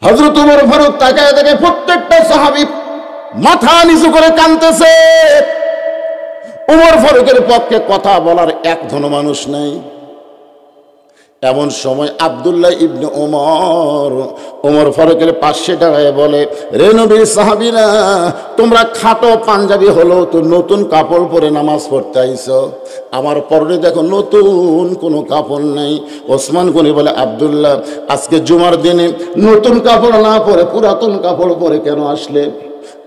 হযরত ওমর ফারুক তাকায় দেখে প্রত্যেকটা সাহাবী মাথা নিচু করে কাঁদতেছে। ওমর ফারুকের পক্ষে কথা বলার একজন মানুষ নাই। এমন সময় আব্দুল্লাহ ইবনে ওমর ফারুকের পাশে দাঁড়ায় বলে, রে নবীর সাহাবীরা, তোমরা খাটো পাঞ্জাবি হলো তো নতুন কাপড় পরে নামাজ পড়তে আইছো, আমার পরনে দেখো নতুন কোনো কাপড় নেই। ওসমান গনি বলে, আব্দুল্লাহ, আজকে জুমার দিনে নতুন কাপড় না পরে পুরাতন কাপড় পরে কেন আসলে?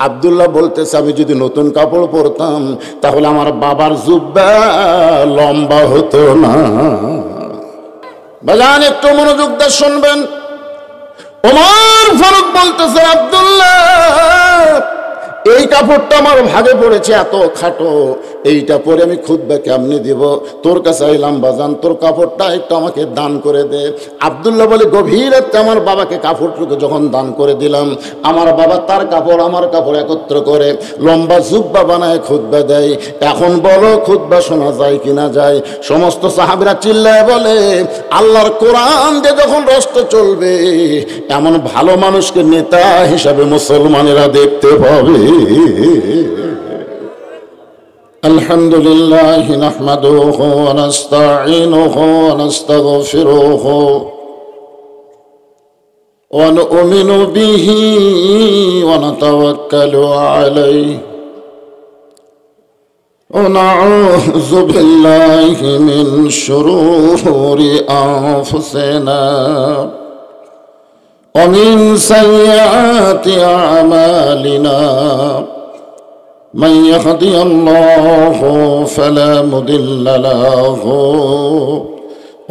আব্দুল্লাহ বলতেছে, আমি যদি নতুন কাপড় পরতাম তাহলে আমার বাবার জুব্বা লম্বা হতো না। বাজান, একটু মনোযোগ দিয়ে শুনবেন। ওমর ফারুক বলতেছে, আব্দুল্লাহ, এই কাপড়টা আমার ভাগে পড়েছে এত খাটো, এইটা পরে আমি খুতবা কেমনে দিব? তোর কাছে আইলাম বাজান, তোর কাপড়টা একটু আমাকে দান করে দে। আব্দুল্লাহ বলে, গভীর রাতে আমার বাবাকে কাপড়টুকু যখন দান করে দিলাম, আমার বাবা তার কাপড় আমার কাপড় একত্র করে লম্বা জুব্বা বানায় খুতবা দেয়। এখন বলো খুতবা শোনা যায় কিনা যায়? সমস্ত সাহাবীরা চিল্লায় বলে, আল্লাহর কোরআন দিয়ে যখন রাষ্ট্র চলবে, এমন ভালো মানুষকে নেতা হিসাবে মুসলমানেরা দেখতে পাবে। আলহামদুলিল্লাহ নাহমাদুহু ওয়া নাস্তাঈনুহু ওয়া নাস্তাগফিরুহু ওয়া নু'মিনু বিহি ওয়া নাতাওয়াক্কালু আলাইহি ওয়া নাউযু বিল্লাহি মিন শুরুরি আনফুসিনা ওয়া মিন সাইয়্যাতি আ'মালিনা। من يهدي الله فلا مضل له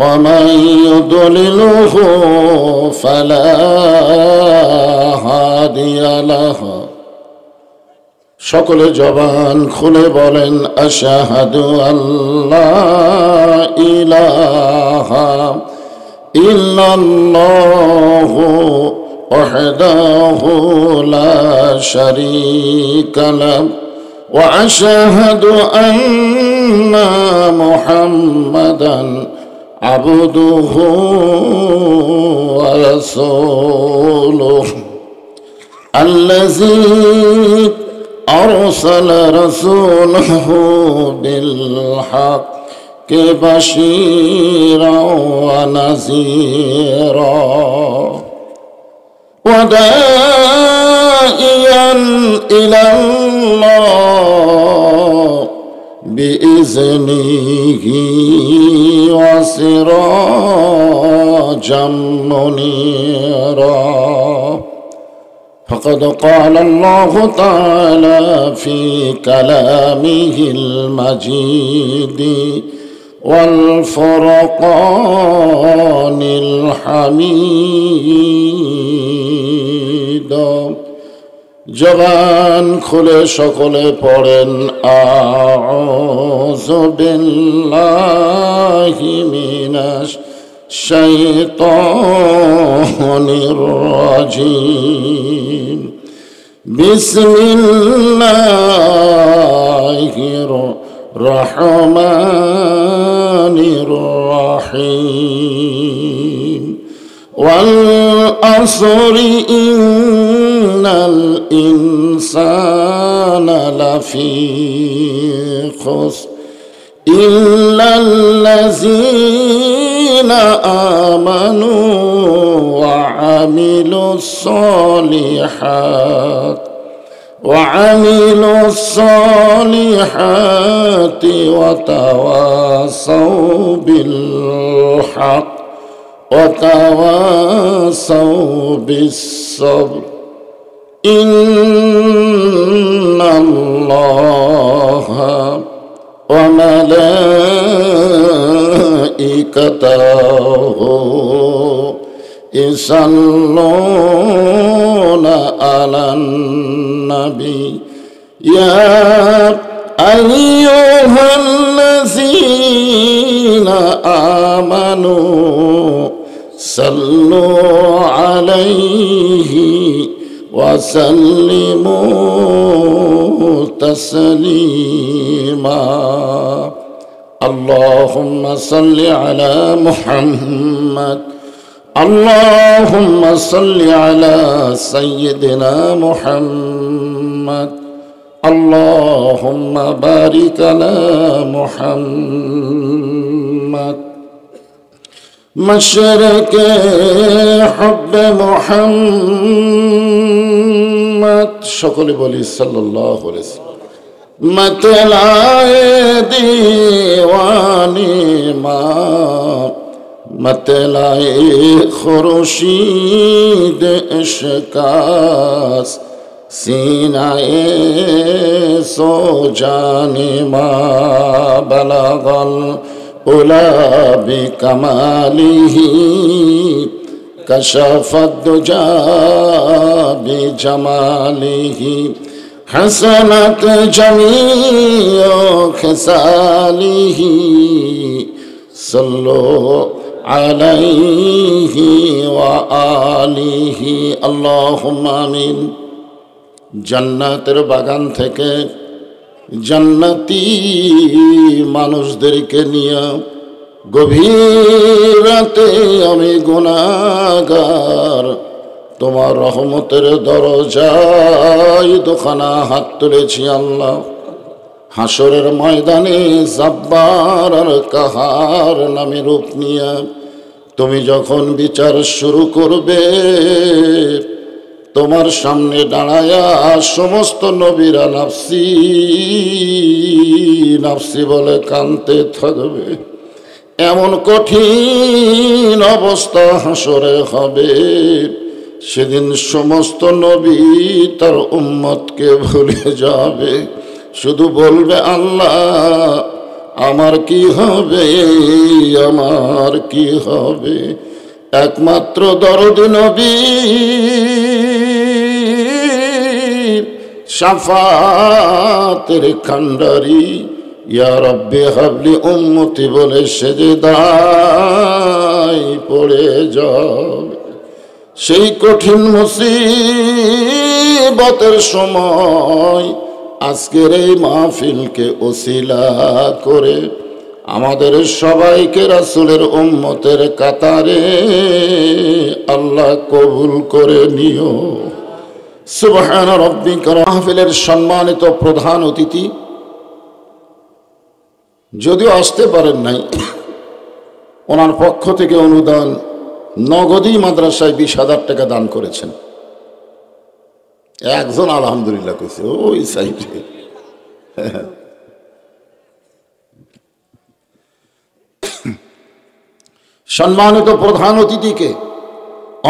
ومن يضلله فلا هادي له। সকলে জবান খুলে বলেন, আশহাদু আল্লা ইলাহা ইল্লাল্লাহু ওয়াহদাহু লা শারীকা লাহু وأشهد أن محمدا عبده ورسوله الذي أرسل رسوله بالحق بشيرا ونذيرا وداعيا إلى الله بإذنه وسراجا منيرا. فقد قال الله تعالى في كلامه المجيد والفرقان الحميد. জবান খুলে সকলে পড়েন, আউযু বিল্লাহি মিনাশ শাইতানির রাজিম। বিসমিল্লাহির রহমানির রহিম। ওয়াল আসরি ইন্নাল ইনসানা লাফি খুসর ইল্লাল্লাযীনা আমানু ওয়া আমিলুস সালিহাতি ওয়া তাওয়াসাউ বিল হক وتواصوا بالصبر إن الله وملائكته يصلون على النبي يا أيها الذين آمنوا صلوا عليه وسلموا تسليما. اللهم صل على محمد আল্লাহুম্মা সাল্লি আলা সাইয়্যিদিনা মুহাম্মদ আল্লাহুম্মা বারিক আলা মুহাম্মদ মাশরিকে হুব্বে মুহাম্মদ সকলে বলি সাল্লাল্লাহু আলাইহি ওয়াসাল্লাম मतलाए दीवानी माँ मतलाए खुर्शीद इश्कास सीनाए सो जाने माँ बलगल उला बिकमालिही कशफत दुजा बिजमालिही हसनत जमीओ खिसालिही सल्लो अलैहि व आलिहि अल्लाहुम्मा आमीन। জান্নাতের বাগান থেকে জান্নাতি মানুষদেরকে নিয়ে গভীর রাতে আমি গুনাহগার তোমার রহমতের দরজায় দুখানা হাত তুলেছি আল্লাহ। হাসরের ময়দানে জাব্বার আর কাহার নামে রূপ নিয়ে তুমি যখন বিচার শুরু করবে, তোমার সামনে দাঁড়ায়া সমস্ত নবীরা নাফসি নাফসি বলে কাঁদতে থাকবে। এমন কঠিন অবস্থা হাসরে হবে, সেদিন সমস্ত নবী তার উম্মতকে ভুলে যাবে, শুধু বলবে আল্লাহ আমার কি হবে, আমার কি হবে। একমাত্র দরদি নবী শাফাতের কান্ডারি ইয়া রব্বি হাবলি উম্মতি বলে সেজদায় পড়ে যাবে। সেই কঠিন মুসিবতের সময় আজকের এই মাহফিলকে ওসিলা করে আমাদের সবাইকে রাসূলের উম্মতের কাতারে আল্লাহ কবুল করে নিও। সুবহান রাব্বিকা। মাহফিলের সম্মানিত প্রধান অতিথি যদিও আসতে পারেন নাই, ওনার পক্ষ থেকে অনুদান নগদই মাদ্রাসায় 20,000 টাকা দান করেছেন। একজন আলহামদুলিল্লাহ কইছে ওই সাইডে। সম্মানিত প্রধান অতিথিকে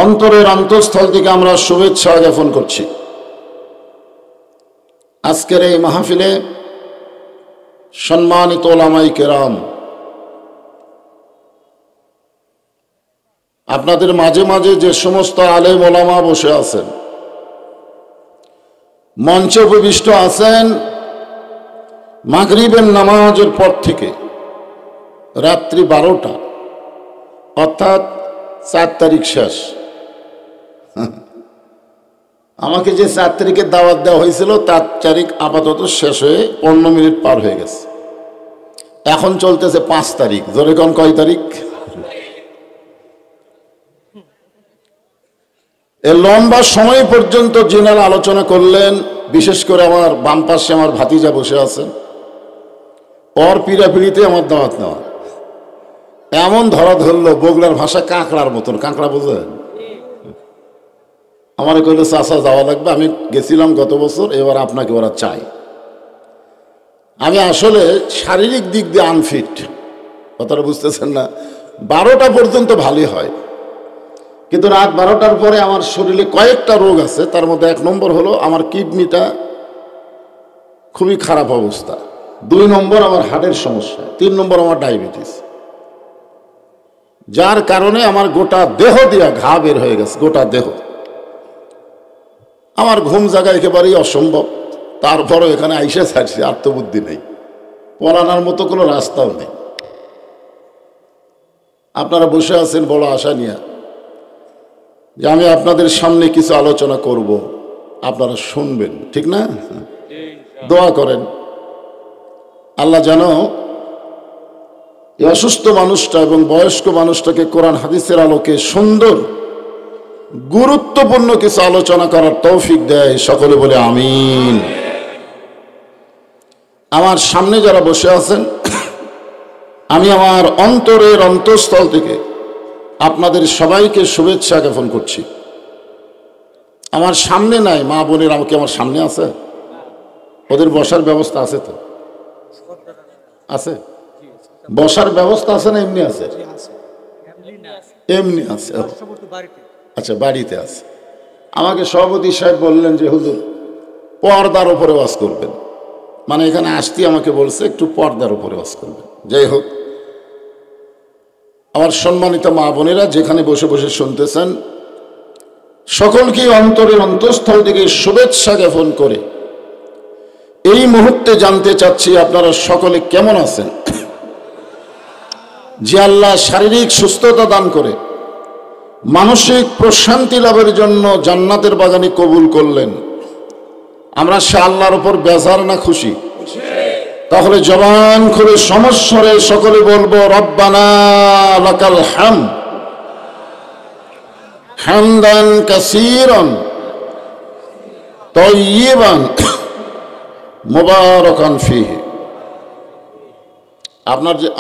অন্তরের অন্তঃস্থল থেকে আমরা শুভেচ্ছা জ্ঞাপন করছি। আজকের এই মাহফিলে সম্মানিত ওলামায়ে কেরাম, আপনাদের মাঝে মাঝে যে সমস্ত আলেম ওলামা বসে আছেন, মঞ্চে উপবিষ্ট আছেন, মাগরিবের নামাজের পর থেকে রাত্রি 12টা অর্থাৎ 4 তারিখ শেষ। আমাকে যে 4 তারিখের দাওয়াত দেওয়া হয়েছিল 4 তারিখ আপাতত শেষ হয়ে 15 মিনিট পার হয়ে গেছে। এখন চলতেছে 5 তারিখ। জোরে কোন কয় তারিখ? এই লম্বা সময় পর্যন্ত যিনারা আলোচনা করলেন, বিশেষ করে আমার বাম পাশে আমার ভাতিজা বসে আছেন, ওর পিড়াপিড়িতে আমার দাওয়াত নেওয়া এমন ধরা ধরলো, বগুড়ার ভাষা কাঁকড়ার মতন। কাঁকড়া বোঝেন? আমার কইলো চাচা যাওয়া লাগবে, আমি গেছিলাম গত বছর, এবার আপনাকে ওরা চাই। আমি আসলে শারীরিক দিক দিয়ে আনফিট, কথাটা বুঝতেছেন না। 12টা পর্যন্ত ভালোই হয়, কিন্তু রাত 12টার পরে আমার শরীরে কয়েকটা রোগ আছে। তার মধ্যে 1 নম্বর হলো আমার কিডনিটা খুবই খারাপ অবস্থা, 2 নম্বর আমার হার্টের সমস্যা, 3 নম্বর আমার ডায়াবেটিস, যার কারণে আমার গোটা দেহ দিয়া ঘা বের হয়ে গেছে, গোটা দেহ। আমার ঘুম জায়গা একেবারেই অসম্ভব। তারপরও এখানে আইসা ছাড়ছি, আত্মবুদ্ধি নেই, পড়ানোর মতো কোনো রাস্তাও নেই। আপনারা বসে আছেন বড় আশা নিয়ে যে আমি আপনাদের সামনে কিছু আলোচনা করব, আপনারা শুনবেন, ঠিক না? দোয়া করেন আল্লাহ যেন এই অসুস্থ মানুষটা এবং বয়স্ক মানুষটাকে কোরআন হাদিসের আলোকে সুন্দর গুরুত্বপূর্ণ কিছু আলোচনা করার তৌফিক দেয়, সকলে বলে আমিন। আমার সামনে যারা বসে আছেন, আমি আমার অন্তরের অন্তঃস্থল থেকে আপনাদের সবাইকে শুভেচ্ছা জ্ঞাপন করছি। আমার সামনে নাই, মা বোনের আমাকে আমার সামনে আছে, ওদের বসার ব্যবস্থা আছে? তো আছে, বসার ব্যবস্থা আছে না এমনি আছে? এমনি আছে, আচ্ছা বাড়িতে আছে। আমাকে সভাপতি সাহেব বললেন যে হুজুর পর্দার উপরে ওয়াজ করবেন, মানে এখানে আসতে আমাকে বলছে একটু পর্দার উপরে ওয়াজ করবেন। যাই হোক, আমার সম্মানিত মা বোনেরা যেখানে বসে বসে শুনতেছেন, সকলকে অন্তরের অন্তঃস্থল থেকে শুভেচ্ছা জ্ঞাপন করে এই মুহূর্তে জানতে চাচ্ছি আপনারা সকলে কেমন আছেন। যে আল্লাহ শারীরিক সুস্থতা দান করে মানসিক প্রশান্তি লাভের জন্য জান্নাতের বাগানে কবুল করলেন, আমরা সে আল্লাহর উপর বেজার না খুশি? তাহলে জবান খুলে সমস্বরে সকলে বলবো রব্বানা লাকাল হামদ হামদান কাসীরান তাইয়িবান মুবারাকান ফীহি।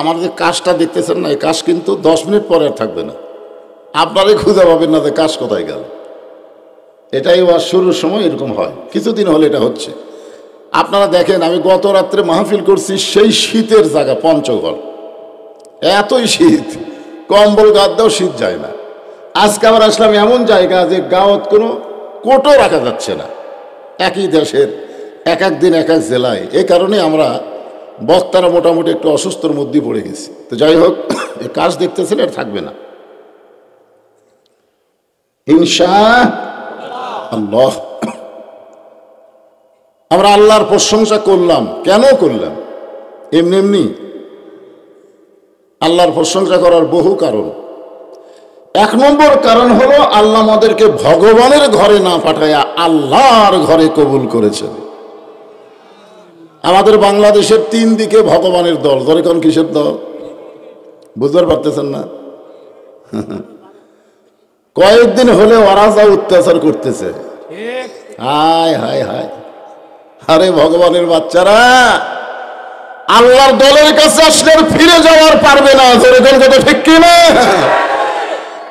আমার যে কাজটা দেখতেছেন না, এই কাজ কিন্তু 10 মিনিট পরে আর থাকবে না। আপনারই খুঁজে পাবেন না যে কাজ কোথায় গেল। এটাই ওয়াজ শুরুর সময় এরকম হয়, কিছুদিন হলে এটা হচ্ছে। আপনারা দেখেন, আমি গত রাত্রে মাহফিল করছি সেই শীতের জায়গা পঞ্চগড়, এতই শীত, কম্বল গাদ্দাও শীত যায় না। আজকে আবার আসলাম এমন জায়গা যে গাঁৱত কোনো কোটও রাখা যাচ্ছে না, একই দেশের এক এক দিন এক এক জেলায়। এই কারণে আমরা বক্তারা মোটামুটি একটু অসুস্থর মধ্যেই পড়ে গেছি। তো যাই হোক, এই কাজ দেখতেছেন, এটা থাকবে না ইনশাআল্লাহ। আমরা আল্লাহর প্রশংসা করলাম, কেন করলাম? এমনি এমনি আল্লাহর প্রশংসা করার বহু কারণ। 1 নম্বর কারণ হলো আল্লাহ আমাদেরকে ভগবানের ঘরে না পাঠায়া আল্লাহর ঘরে কবুল করেছেন। আমাদের বাংলাদেশের 3 দিকে ভগবানের দল, ধরে কোন কিসের দল বুঝতে পারতেছেন না? কয়েকদিন হলে ওরা যা অত্যাচার করতেছে, হায় হায় হায়। আরে ভগবানের বাচ্চারা, আল্লাহর দলের কাছে আসলে ফিরে যাওয়ার পারবে না, ঠিক কিনা?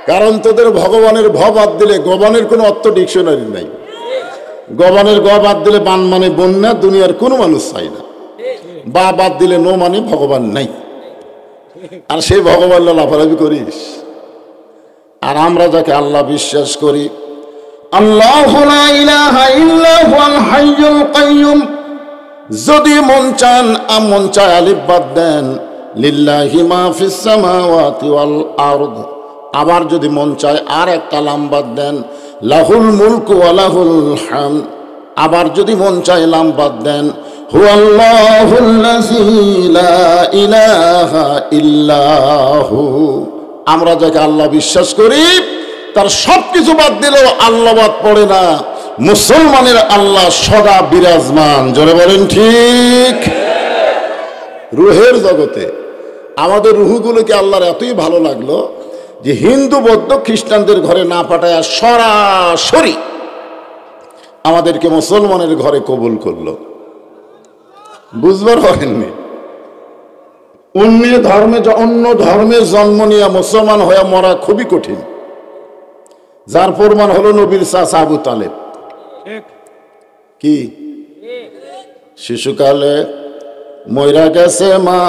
কারণ তোদের ভগবানের ভ বাদ দিলে গবানের কোনো অর্থ ডিকশনারি নাই। গবানের গ বাদ দিলে বান মানে বন্যা, দুনিয়ার কোনো মানুষ চাই না। বা বাদ দিলে নো মানে ভগবান নাই। আর সেই ভগবান লাফালাফি করিস। আর আমরা যাকে আল্লাহ বিশ্বাস করি, আল্লাহু লা ইলাহা ইল্লা হুয়াল হাইয়ুল কাইয়ুম, যদি মন চায় আলিফ বাদ দেন লিল্লাহি মা ফিস সামাওয়াতি ওয়াল আরদ। আবার যদি মন চায় আর একটা লাম বাদ দেন লাহুল মুলকু ওয়া লাহুল হামদ। আবার যদি মন চায় লাম বাদ দেন হুয়াল্লাহুল্লাযী লা ইলাহা ইল্লাহু। আমরা যাকে আল্লাহ বিশ্বাস করি তার সবকিছু বাদ দিলেও আল্লাহ বাদ পড়ে না। মুসলমানের আল্লাহ সদা বিরাজমান, জোরে বলেন ঠিক। রুহের জগতে আমাদের রুহগুলোকে আল্লাহর এতই ভালো লাগলো যে হিন্দু বৌদ্ধ খ্রিস্টানদের ঘরে না পাঠায় সরাসরি আমাদেরকে মুসলমানের ঘরে কবুল করলো। বুঝবার হয়নি, অন্য ধর্মে জন্ম নিয়ে মুসলমান হয়ে মরা খুবই কঠিন। যার প্রমাণ হলো নবীর চাচা আবু তালেব। কি শিশুকালে মইরা গেছে মা,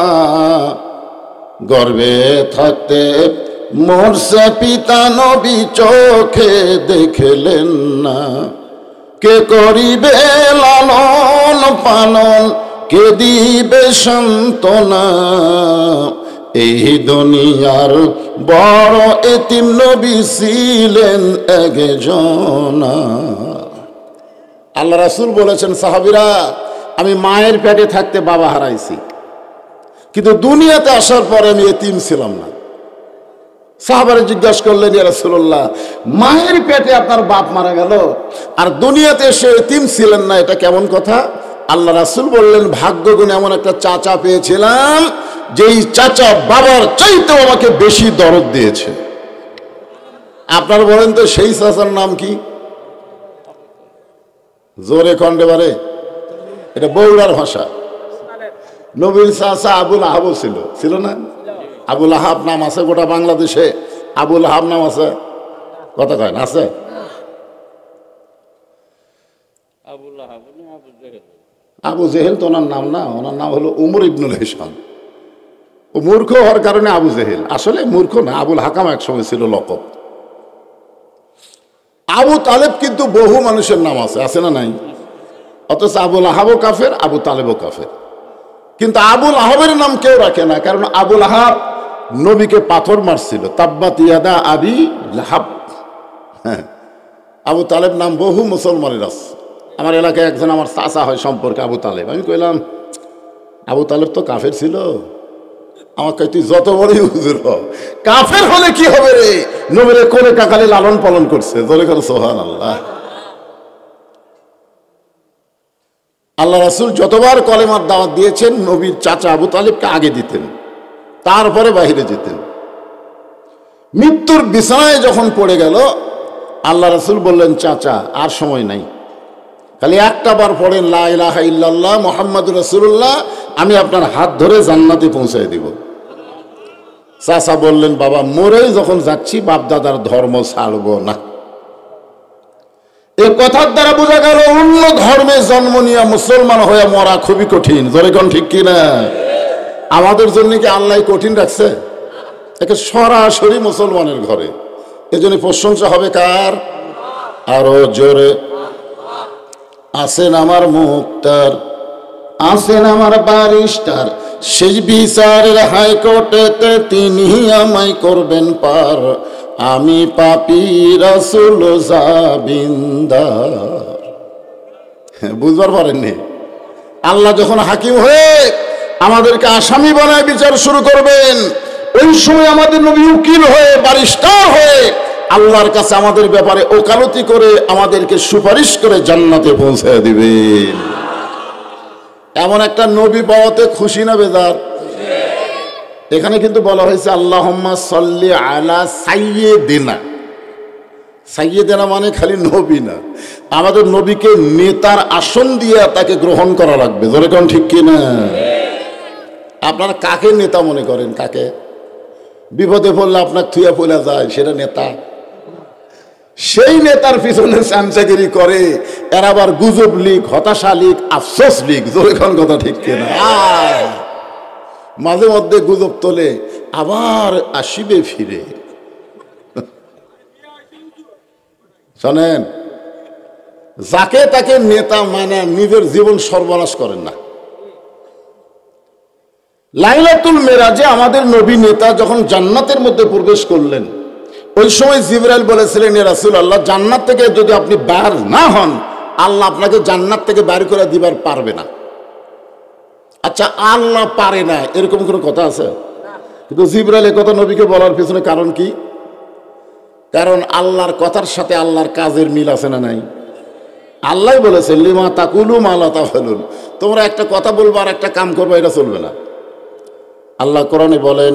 গর্ভে থাকতে মরছে পিতা, নবী চোখে দেখলেন না। কে করিবে লালন পালন, কে দিবে সান্ত্বনা, এই দুনিয়ার বড় এতিম নবী ছিলেন একজনা। আল্লাহ রাসূল বলেছেন, সাহাবীরা, আমি মায়ের পেটে থাকতে বাবা হারাইছি, কিন্তু দুনিয়াতে আসার পরে আমি এতিম ছিলাম না। সাহাবারা জিজ্ঞাসা করলেন, ইয়া রাসূলুল্লাহ, মায়ের পেটে আপনার বাপ মারা গেল আর দুনিয়াতে এসে এতিম ছিলেন না, এটা কেমন কথা? আল্লাহ রাসূল বললেন, ভাগ্যগুণে এমন একটা চাচা পেয়েছিলাম যে এই চাচা বাবার চাইতেও আমাকে বেশি দরদ দিয়েছে। আপনারা বলেন তো সেই চাচার নাম কি? জোরে খন্ডে বারে, এটা বগুড়ার ভাষা। নবীর চাচা আবুল আহাব ছিল না? আবুল আহাব নাম আছে গোটা বাংলাদেশে, আবুল আহাব নাম আছে, কথা কয় না আছে? আবু জেহেল তো ওনার নাম না, ওনার নাম হলো উমর ইবনুল হিসাম। ও মূর্খ হওয়ার কারণে আবু জেহেল, আসলে মূর্খ না, আবুল হাকাম এক সময় ছিল লকব। আবু তালেব কিন্তু বহু মানুষের নাম আছে না নাই? অথচ আবুল আহাবও কাফের, আবু তালেবও কাফের। কিন্তু আবুল আহাবের নাম কেউ রাখে না, কারণ আবুল আহাব নবীকে পাথর মারছিল, তাব্বাত ইয়াদা আবি লাহাব। হ্যাঁ, আবু তালেব নাম বহু মুসলমানের আছে। আমার এলাকায় একজন আমার চাচা হয় সম্পর্কে আবু তালেব। আমি কইলাম আবু তালেব তো কাফের ছিল। আমার কই তুই যত বড়ই হুজুর হ, কাফের হলে কি হবে রে? নবীরে কোলে কাকালে লালন পালন করছে, জোরে করে সুবহানাল্লাহ। আল্লাহ রাসূল যতবার কলেমার দাওয়াত দিয়েছেন, নবীর চাচা আবু তালেবকে আগে দিতেন, তারপরে বাহিরে যেতেন। মৃত্যুর বিছানায় যখন পড়ে গেল, আল্লাহ রাসূল বললেন, চাচা আর সময় নাই, খালি একটা বার পড়েন লা ইলাহা ইল্লাল্লাহ মুহাম্মাদুর রাসূলুল্লাহ, আমি আপনার হাত ধরে জান্নাতে পৌঁছায় দিব। চাচা বললেন, বাবা মরেই যখন যাচ্ছি, বাপ দাদার ধর্ম ছাড়বো না। এই কথার দ্বারা বোঝা গেল অন্য ধর্মে জন্ম নিয়ে মুসলমান হয়ে মরা খুবই কঠিন। জোরে কোন ঠিক কিনা? আমাদের জন্য কি আল্লাহ কঠিন রাখছে? একে সরাসরি মুসলমানের ঘরে। এজন্য প্রশংসা হবে কার? আরো জোরে। আসেন আমার মুক্তার, আসেন আমার বারিস্টার, সেই বিচারের হাইকোর্টেতে তিনি আমায় করবেন পার, আমি পাপী রাসূল জাবিন্দার। বুঝবার পারেননি? আল্লাহ যখন হাকিম হয়ে আমাদেরকে আসামি বানায় বিচার শুরু করবেন, ওই সময় আমাদের নবী উকিল হয়ে, বারিস্টার হয়ে আল্লাহর কাছে আমাদের ব্যাপারে ওকালতি করে আমাদেরকে সুপারিশ করে জান্নাতে পৌঁছে দিবেন। এমন একটা নবী পাওয়াতে খুশি না বেজার? এখানে কিন্তু বলা হয়েছে আল্লাহুম্মা সাল্লি আলা সাইয়্যিদিনা। সাইয়্যিদিনা মানে খালি নবী না, আমাদের নবীকে নেতার আসন দিয়ে তাকে গ্রহণ করা লাগবে। জোরে কোন ঠিক কিনা? আপনারা কাকে নেতা মনে করেন? কাকে? বিপদে পড়লে আপনার থুয়া পড়া যায়, সেটা নেতা? সেই নেতার পিছনে চামচাগিরি করে এরা আবার গুজব লীগ, হতাশা লীগ, আফসোস লীগ। জোরে কোন কথা ঠিক কিনা? মাঝে মধ্যে গুজব তোলে, আবার আসিবে ফিরে। শোনেন, যাকে তাকে নেতা মানে নিজের জীবন সর্বনাশ করেন না। লাইলাতুল মেরাজে আমাদের নবী নেতা যখন জান্নাতের মধ্যে প্রবেশ করলেন, ওই সময় জিবরাইল বলেছিলেন, ইয়া রাসূলুল্লাহ, জান্নাত থেকে যদি আপনি বের না হন, আল্লাহ আপনাকে জান্নাত থেকে বের করে দিবার পারবে না। আচ্ছা, আল্লাহ পারে না এরকম কোনো কথা আছে? কিন্তু জিবরাইল কথা নবীকে বলার পিছনে কারণ কি? কারণ আল্লাহর কথার সাথে আল্লাহর কাজের মিল আছে না নাই? আল্লাহ বলেছে, লিমা তাকুলু মা লা তাফালুন, তোমরা একটা কথা বলবো আর একটা কাম করবো, এটা চলবে না। আল্লাহ কোরআনে বলেন,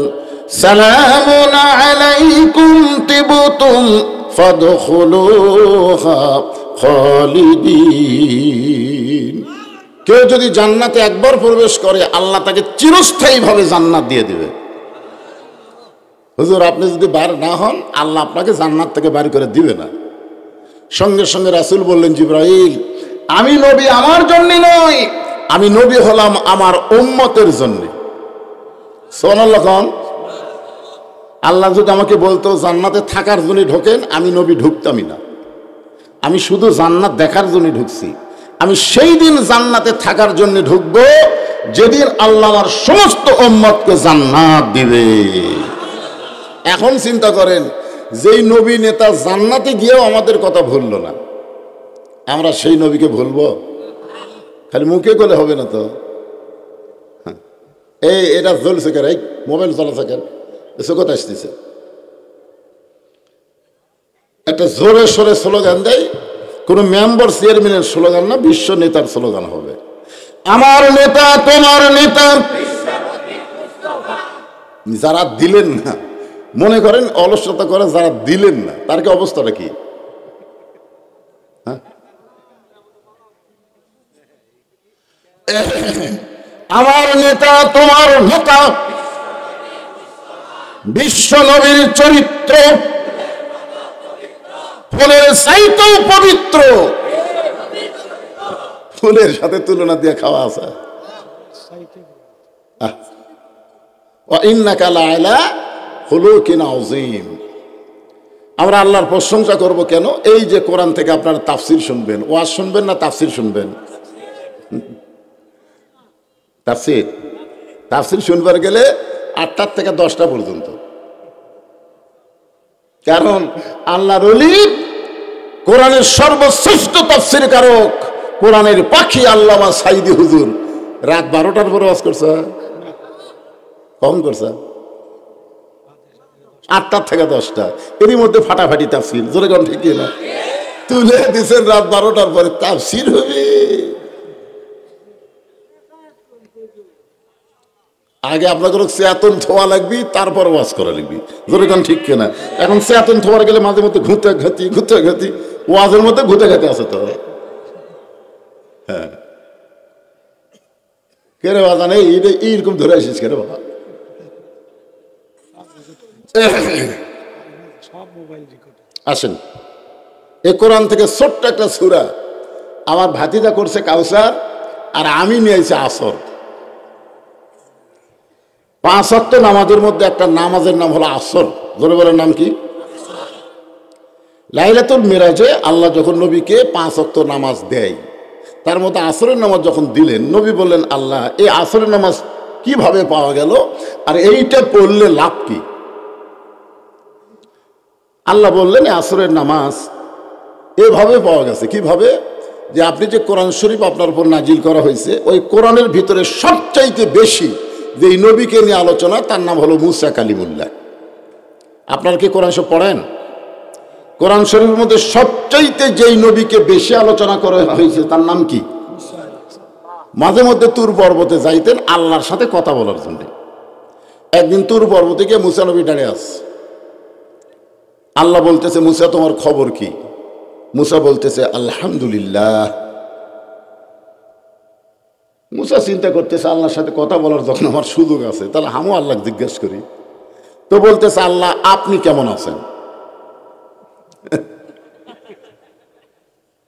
সালামুন আলাইকুম তিবতুম ফাদখুলুহা খালিদিন। কেউ যদি জান্নাতে একবার প্রবেশ করে, আল্লাহ তাকে চিরস্থায়ীভাবে জান্নাত দিয়ে দিবে। হুজুর, আপনি যদি বার না হন, আল্লাহ আপনাকে জান্নাত থেকে বার করে দিবে না। সঙ্গে সঙ্গে রাসূল বললেন, জিবরাইল, আমি নবী আমার জন্য নয়, আমি নবী হলাম আমার উম্মতের জন্য। সুবহানাল্লাহ। আল্লাহ যদি আমাকে বলতো জান্নাতে থাকার জন্য ঢোকেন, আমি নবী ঢুকতামই না। আমি শুধু জান্নাত দেখার জন্য ঢুকছি। আমি সেই দিন জান্নাতে থাকার জন্য ঢুকবো যেদিন আল্লাহ আমার সমস্ত উম্মতকে জান্নাত দিবে। এখন চিন্তা করেন, যেই নবী নেতা জান্নাতে গিয়েও আমাদের কথা ভুললো না, আমরা সেই নবীকে ভুলবো? খালি মুখে করলে হবে না তো। এটা জ্বলছে কেন? এই মোবাইল চালাচ্ছে কেন? এসে কথা আসতেছে, একটা জোরে সোরে স্লোগান দেয়, কোনো মেম্বার চেয়ারম্যানের স্লোগান না, বিশ্ব নেতার স্লোগান হবে। আমার নেতা, তোমার নেতা, যারা দিলেন না, মনে করেন অলসতা করে যারা দিলেন না, তার কি অবস্থাটা কি? আমার নেতা, তোমার নেতা, বিশ্ব নবীর চরিত্র ফুলের চাইতেও পবিত্র। ফুলের সাথে তুলনা দিয়ে খাওয়া আছে। আমরা আল্লাহর প্রশংসা করব কেন? এই যে কোরআন থেকে আপনারা তাফসির শুনবেন, ওয়াজ শুনবেন না তাফসির শুনবেন? তাফসির তাফসির শুনবার গেলে 8টা থেকে 10টা পর্যন্ত। কারণ আল্লাহর ওলি কোরআনের সর্বশ্রেষ্ঠ তাফসির কারক, কোরআনের পাখি আল্লামা সাইদি হুজুর রাত 12টার পরে ওয়াজ করছে। কখন করছে? 8টা থেকে 10টা। এরই মধ্যে ফাটাফাটি তাফসির, জোরে কোন ঠিক না? তুলে দিচ্ছেন রাত 12টার পরে তাফসির হবে। আগে আপনাদের চেতন থোয়া লাগবি, তারপর ওয়াজ করা লাগবি, জোরে কোন ঠিক কিনা? এখন চেতন থোয়ার গেলে মাঝে মধ্যে ঘুতে ঘাতি ওয়াজের মধ্যে ঘুতে ঘাতি আছে তো। হ্যাঁ, কে রে বাবা নেই এইরকম ধরে আসিস কে রে বাবা? আসেন, এ কোরআন থেকে ছোট্ট একটা সূরা। আমার ভাতিজা করছে কাউসার, আর আমি নিয়েছি আসর। 5 ওয়াক্ত নামাজের মধ্যে একটা নামাজের নাম হলো আসর। জোরে বলেন, নাম কি? লাইলাতুল মিরাজে আল্লাহ যখন নবীকে 5 ওয়াক্ত নামাজ দেয়, তার মধ্যে আসরের নামাজ যখন দিলেন, নবী বললেন, আল্লাহ এই আসরের নামাজ কিভাবে পাওয়া গেল, আর এইটা পড়লে লাভ কি? আল্লাহ বললেন, আসরের নামাজ এভাবে পাওয়া গেছে। কিভাবে? যে আপনি যে কোরআন শরীফ আপনার উপর নাজিল করা হয়েছে, ওই কোরআনের ভিতরে সবচাইতে বেশি যে নবীকে নিয়ে আলোচনা, তার নাম হলো মুসা কালিমুল্লাহ। আপনারা কি কোরআন শরীফ পড়েন? কোরআন শরীফের মধ্যে সবচাইতে যেই নবীকে বেশি আলোচনা করা হয়েছে তার নাম কি? মাঝে মধ্যে তুর পর্বতে যাইতেন আল্লাহর সাথে কথা বলার জন্য। একদিন তুর পর্বতে গিয়ে মুসা নবী দাঁড়িয়ে আছে। আল্লাহ বলতেছে, মুসা তোমার খবর কি? মুসা বলতেছে, আলহামদুলিল্লাহ। মুসা চিন্তা করতেছে, আল্লাহর সাথে কথা বলার যখন আমার সুযোগ আছে, তাহলে আমিও আল্লাহ জিজ্ঞেস করি। তো বলতেছে, আল্লাহ আপনি কেমন আছেন?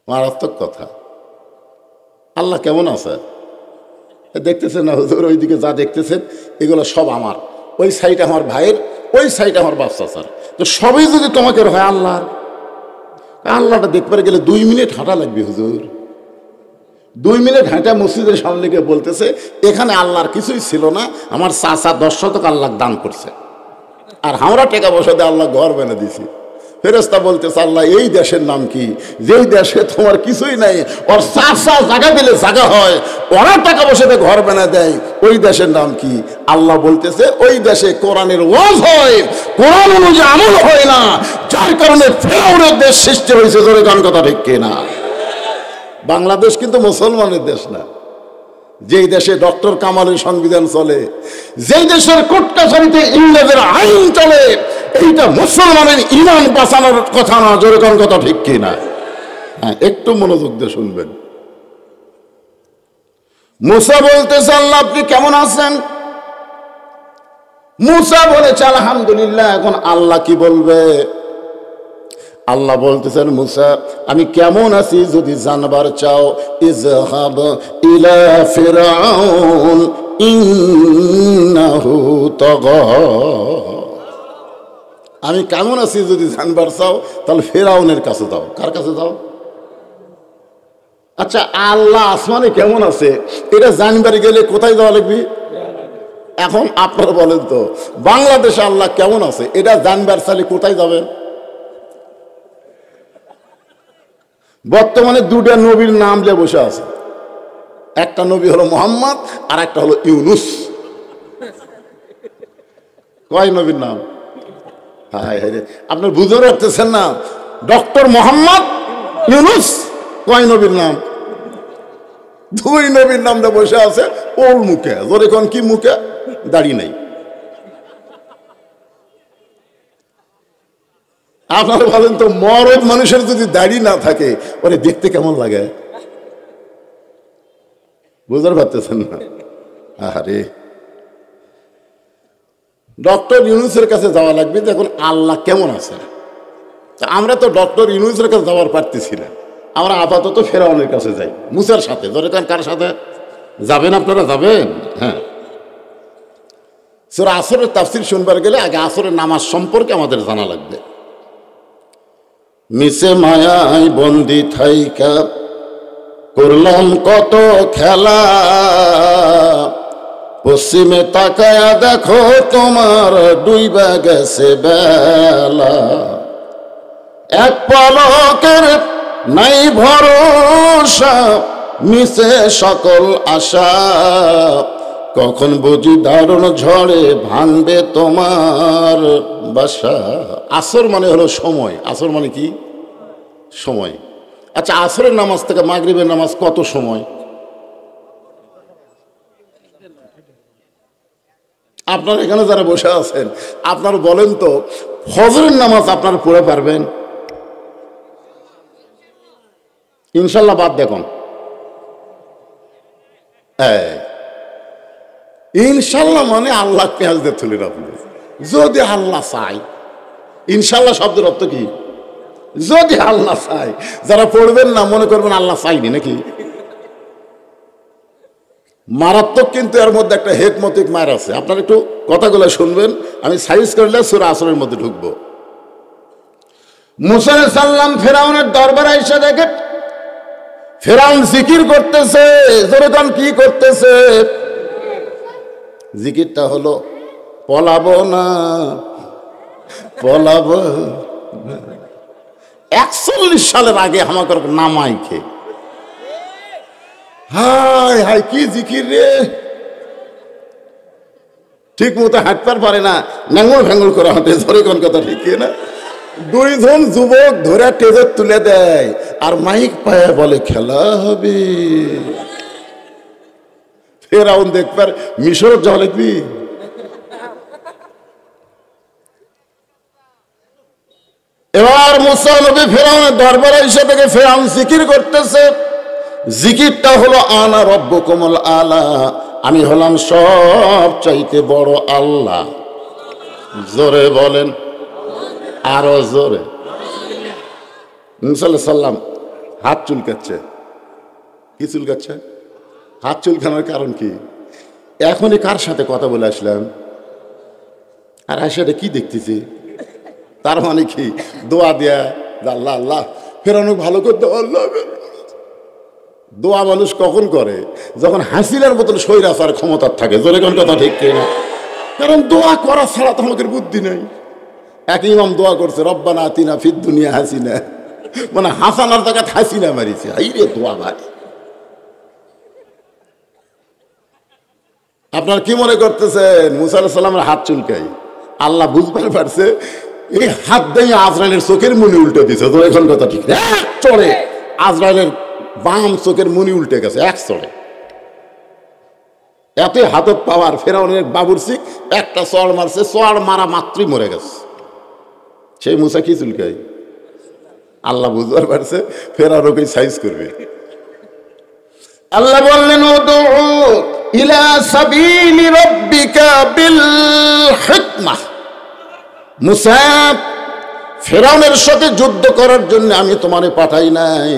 মারাত্মক কথা। আল্লাহ কেমন আছে দেখতেছেন না হুজুর? ওইদিকে যা দেখতেছেন এগুলো সব আমার। ওই সাইড আমার ভাইয়ের, ওই সাইড আমার বাচ্চা স্যার। তো সবই যদি তোমাকে হয় আল্লাহর, আল্লাহটা দেখতে গেলে 2 মিনিট হাঁটা লাগবে হুজুর। 2 মিনিট হাঁটা মসজিদের সামনে গিয়ে বলতেছে, এখানে আল্লাহর কিছুই ছিল না, আমার চাচা 10 শতক আল্লাহ দান করছে, আর আমরা টাকা পয়সা দিয়ে আল্লাহ ঘর বেনে দিছি। ফেরেশতা বলতেছে, আল্লাহ এই দেশের নাম কি? যেই দেশে তোমার কিছুই নাই, ওর চাচা জায়গা দিলে জায়গা হয়, ওরা টাকা পয়সা দিয়ে ঘর বেনা দেয়, ওই দেশের নাম কি? আল্লাহ বলতেছে, ওই দেশে কোরআনের ওয়াজ হয়, কোরআন অনুযায়ী আমল হয় না, যার কারণে ফেরাউনের দেশ সৃষ্টি হয়েছে। জোরে গান কথা ঠিক কিনা? বাংলাদেশ কিন্তু মুসলমানের দেশ না। যেই দেশে ডক্টর কামালের সংবিধান চলে, যেই দেশের কোর্ট কাছারিতে ইংরেজের আইন চলে, এইটা মুসলমানের ইমান বাঁচানোর কথা না। জোরে কোন কথা ঠিক কিনা? হ্যাঁ, একটু মনোযোগ দিয়ে শুনবেন। মুসা বলতেছে, আল্লাহ আপনি কেমন আছেন? মুসা বলেছে আলহামদুলিল্লাহ। এখন আল্লাহ কি বলবে? আল্লাহ বলতেছেন, মুসা আমি কেমন আছি যদি জানবার চাও, ইযহাব ইলা ফিরআউন ইন্নাহু তাগা। আমি কেমন আছি যদি জানবার চাও, তাহলে ফেরাউনের কাছে যাও। কার কাছে যাও? আচ্ছা, আল্লাহ আসমানে কেমন আছে এটা জানবার গেলে কোথায় যাওয়া লাগবে? এখন আপনারা বলেন তো, বাংলাদেশে আল্লাহ কেমন আছে এটা জানবার চাইলে কোথায় যাবেন? বর্তমানে 2টা নবীর নাম দিয়ে বসে আছে। একটা নবী হলো মুহাম্মদ, আর একটা হলো ইউনুস। কয় নবীর নাম? হায় হায়, আপনার বুঝতে পারতেছেন না? ডক্টর মোহাম্মদ, ইউনুস, কয় নবীর নাম? 2 নবীর নাম দিয়ে বসে আছে। ওর মুখে জোরে কোন কি মুখে? দাড়ি নাই। আপনারা বলেন তো, মরদ মানুষের যদি দাড়ি না থাকে ওরে দেখতে কেমন লাগে? বুঝতে পারতেছেন না? আরে ডক্টর ইউনূসের কাছে যাওয়া লাগবে, দেখুন আল্লাহ কেমন আছে। আমরা তো ডক্টর ইউনূসের কাছে যাওয়ার পারতেছি না, আমরা আপাতত ফেরাউনের কাছে যাই, মুসার সাথে। ধরে কার সাথে যাবেন আপনারা? যাবেন? হ্যাঁ। সূরা আসরের তাফসীর শুনবার গেলে আগে আসরের নামাজ সম্পর্কে আমাদের জানা লাগবে। মিশে মায়ায় বন্দি থাইকা করলাম কত খেলা, পশ্চিমে তাকায়া দেখো তোমার ডুইবা গেছে বেলা, এক পলকের নাই ভরসা, মিশে সকল আশা, কখন বুঝি দারুণ ঝড়ে ভাঙবে তোমার বাসা। আসর মানে হলো সময়। আসর মানে কি? সময়। আচ্ছা, আসরের নামাজ থেকে মাগরিবের নামাজ কত সময়? আপনার এখানে যারা বসে আছেন, আপনার বলেন তো, ফজরের নামাজ আপনারা পড়ে পারবেন? ইনশাল্লাহ বাদ দেখুন। ইনশাল্লাহ মানে আল্লাহ পেঁয়াজ দিয়ে তুলে রাখবে, যদি আল্লাহ চাই। ইনশাল্লাহ শব্দের অর্থ কি? যদি আল্লাহ চাই। যারা পড়বেন না মনে করবেন আল্লাহ চাইনি নাকি? মারাত্মক, কিন্তু এর মধ্যে একটা হেকমতিক মার আছে। আপনারা একটু কথাগুলো শুনবেন, আমি সাইজ করলে সূরা আসরের মধ্যে ঢুকবো। মুসা আলাইহিস সালাম ফেরাউনের দরবারে এসে দেখে ফেরাউন জিকির করতেছে। যেরকম কি করতেছে? জিকিরটা হলো পলাবো না, পলাবো। 41 সালের আগে আমাকে নামাই খে। হাই হাই কি জিকির রে! ঠিক মতো হাঁটতে পারে না, ন্যাঙ্গল ভ্যাঙ্গল করা হাঁটে। ধরে কোন কথা ঠিক না? দুইজন যুবক ধরে টেজে তুলে দেয় আর মাইক পায়ে বলে খেলা হবে। ফেরাউন দেখবার মিশর যাওয়া লিখবি। এবার মুসা নবী ফেরাউনের দরবারে এসে থেকে ফেরাউন জিকির করতেছে। জিকিরটা হলো আনা রব্বুকুমুল আলা, আমি হলাম সব চাইতে বড় আল্লাহ। জোরে বলেন, আরো জোরে। মুসা আলাইহিস সালাম হাত চুলকাচ্ছে। কি চুলকাচ্ছে? হাত চুলকানোর কারণ কি? এখনই কার সাথে কথা বলে আসলাম আর আসলে কি দেখতেছি? তার মানে কি? দোয়া দেয়া, আল্লাহ আল্লাহ ফেরানো ভালো করতে। আল্লাহ দোয়া মানুষ কখন করে? যখন হাসিনার মতন স্বৈরাচার ক্ষমতার থাকে। জোরে কোন কথা ঠিক কিনা? কারণ দোয়া করা ছাড়া তো আমাদের বুদ্ধি নেই। এক ইমাম দোয়া করছে, রব্বানা আতিনা ফিদ দুনিয়া হাসিনা, মানে হাসানার জায়গায় হাসিনা মারিছে। এই রে দোয়া ভাই। আপনার কি মনে করতেছেন মুসা আলাইহিস সালামের হাত চুলকাই? আল্লাহ বুঝতে পারছে এই হাত দিয়ে আজরাইলের চোখের মনি উল্টে দিছে। তো এখন কথা ঠিক না? এক চড়ে আজরাইলের বাম চোখের মনি উল্টে গেছে এক চড়ে। এত হাতত পাওয়ার। ফেরাউনের বাবুরসি একটা চড় মারছে, চড় মারা মাত্রই মরে গেছে। সেই মুসা কি চুলকাই? আল্লাহ বুঝতে পারছে ফেরাউনকে সাইজ করবে। আল্লাহ বললেন, উদউ ইলা সাবিলি রাব্বিকা বিল হিকমাহ। মুসা, ফেরাউনের সাথে যুদ্ধ করার জন্য আমি তোমারে পাঠাই নাই,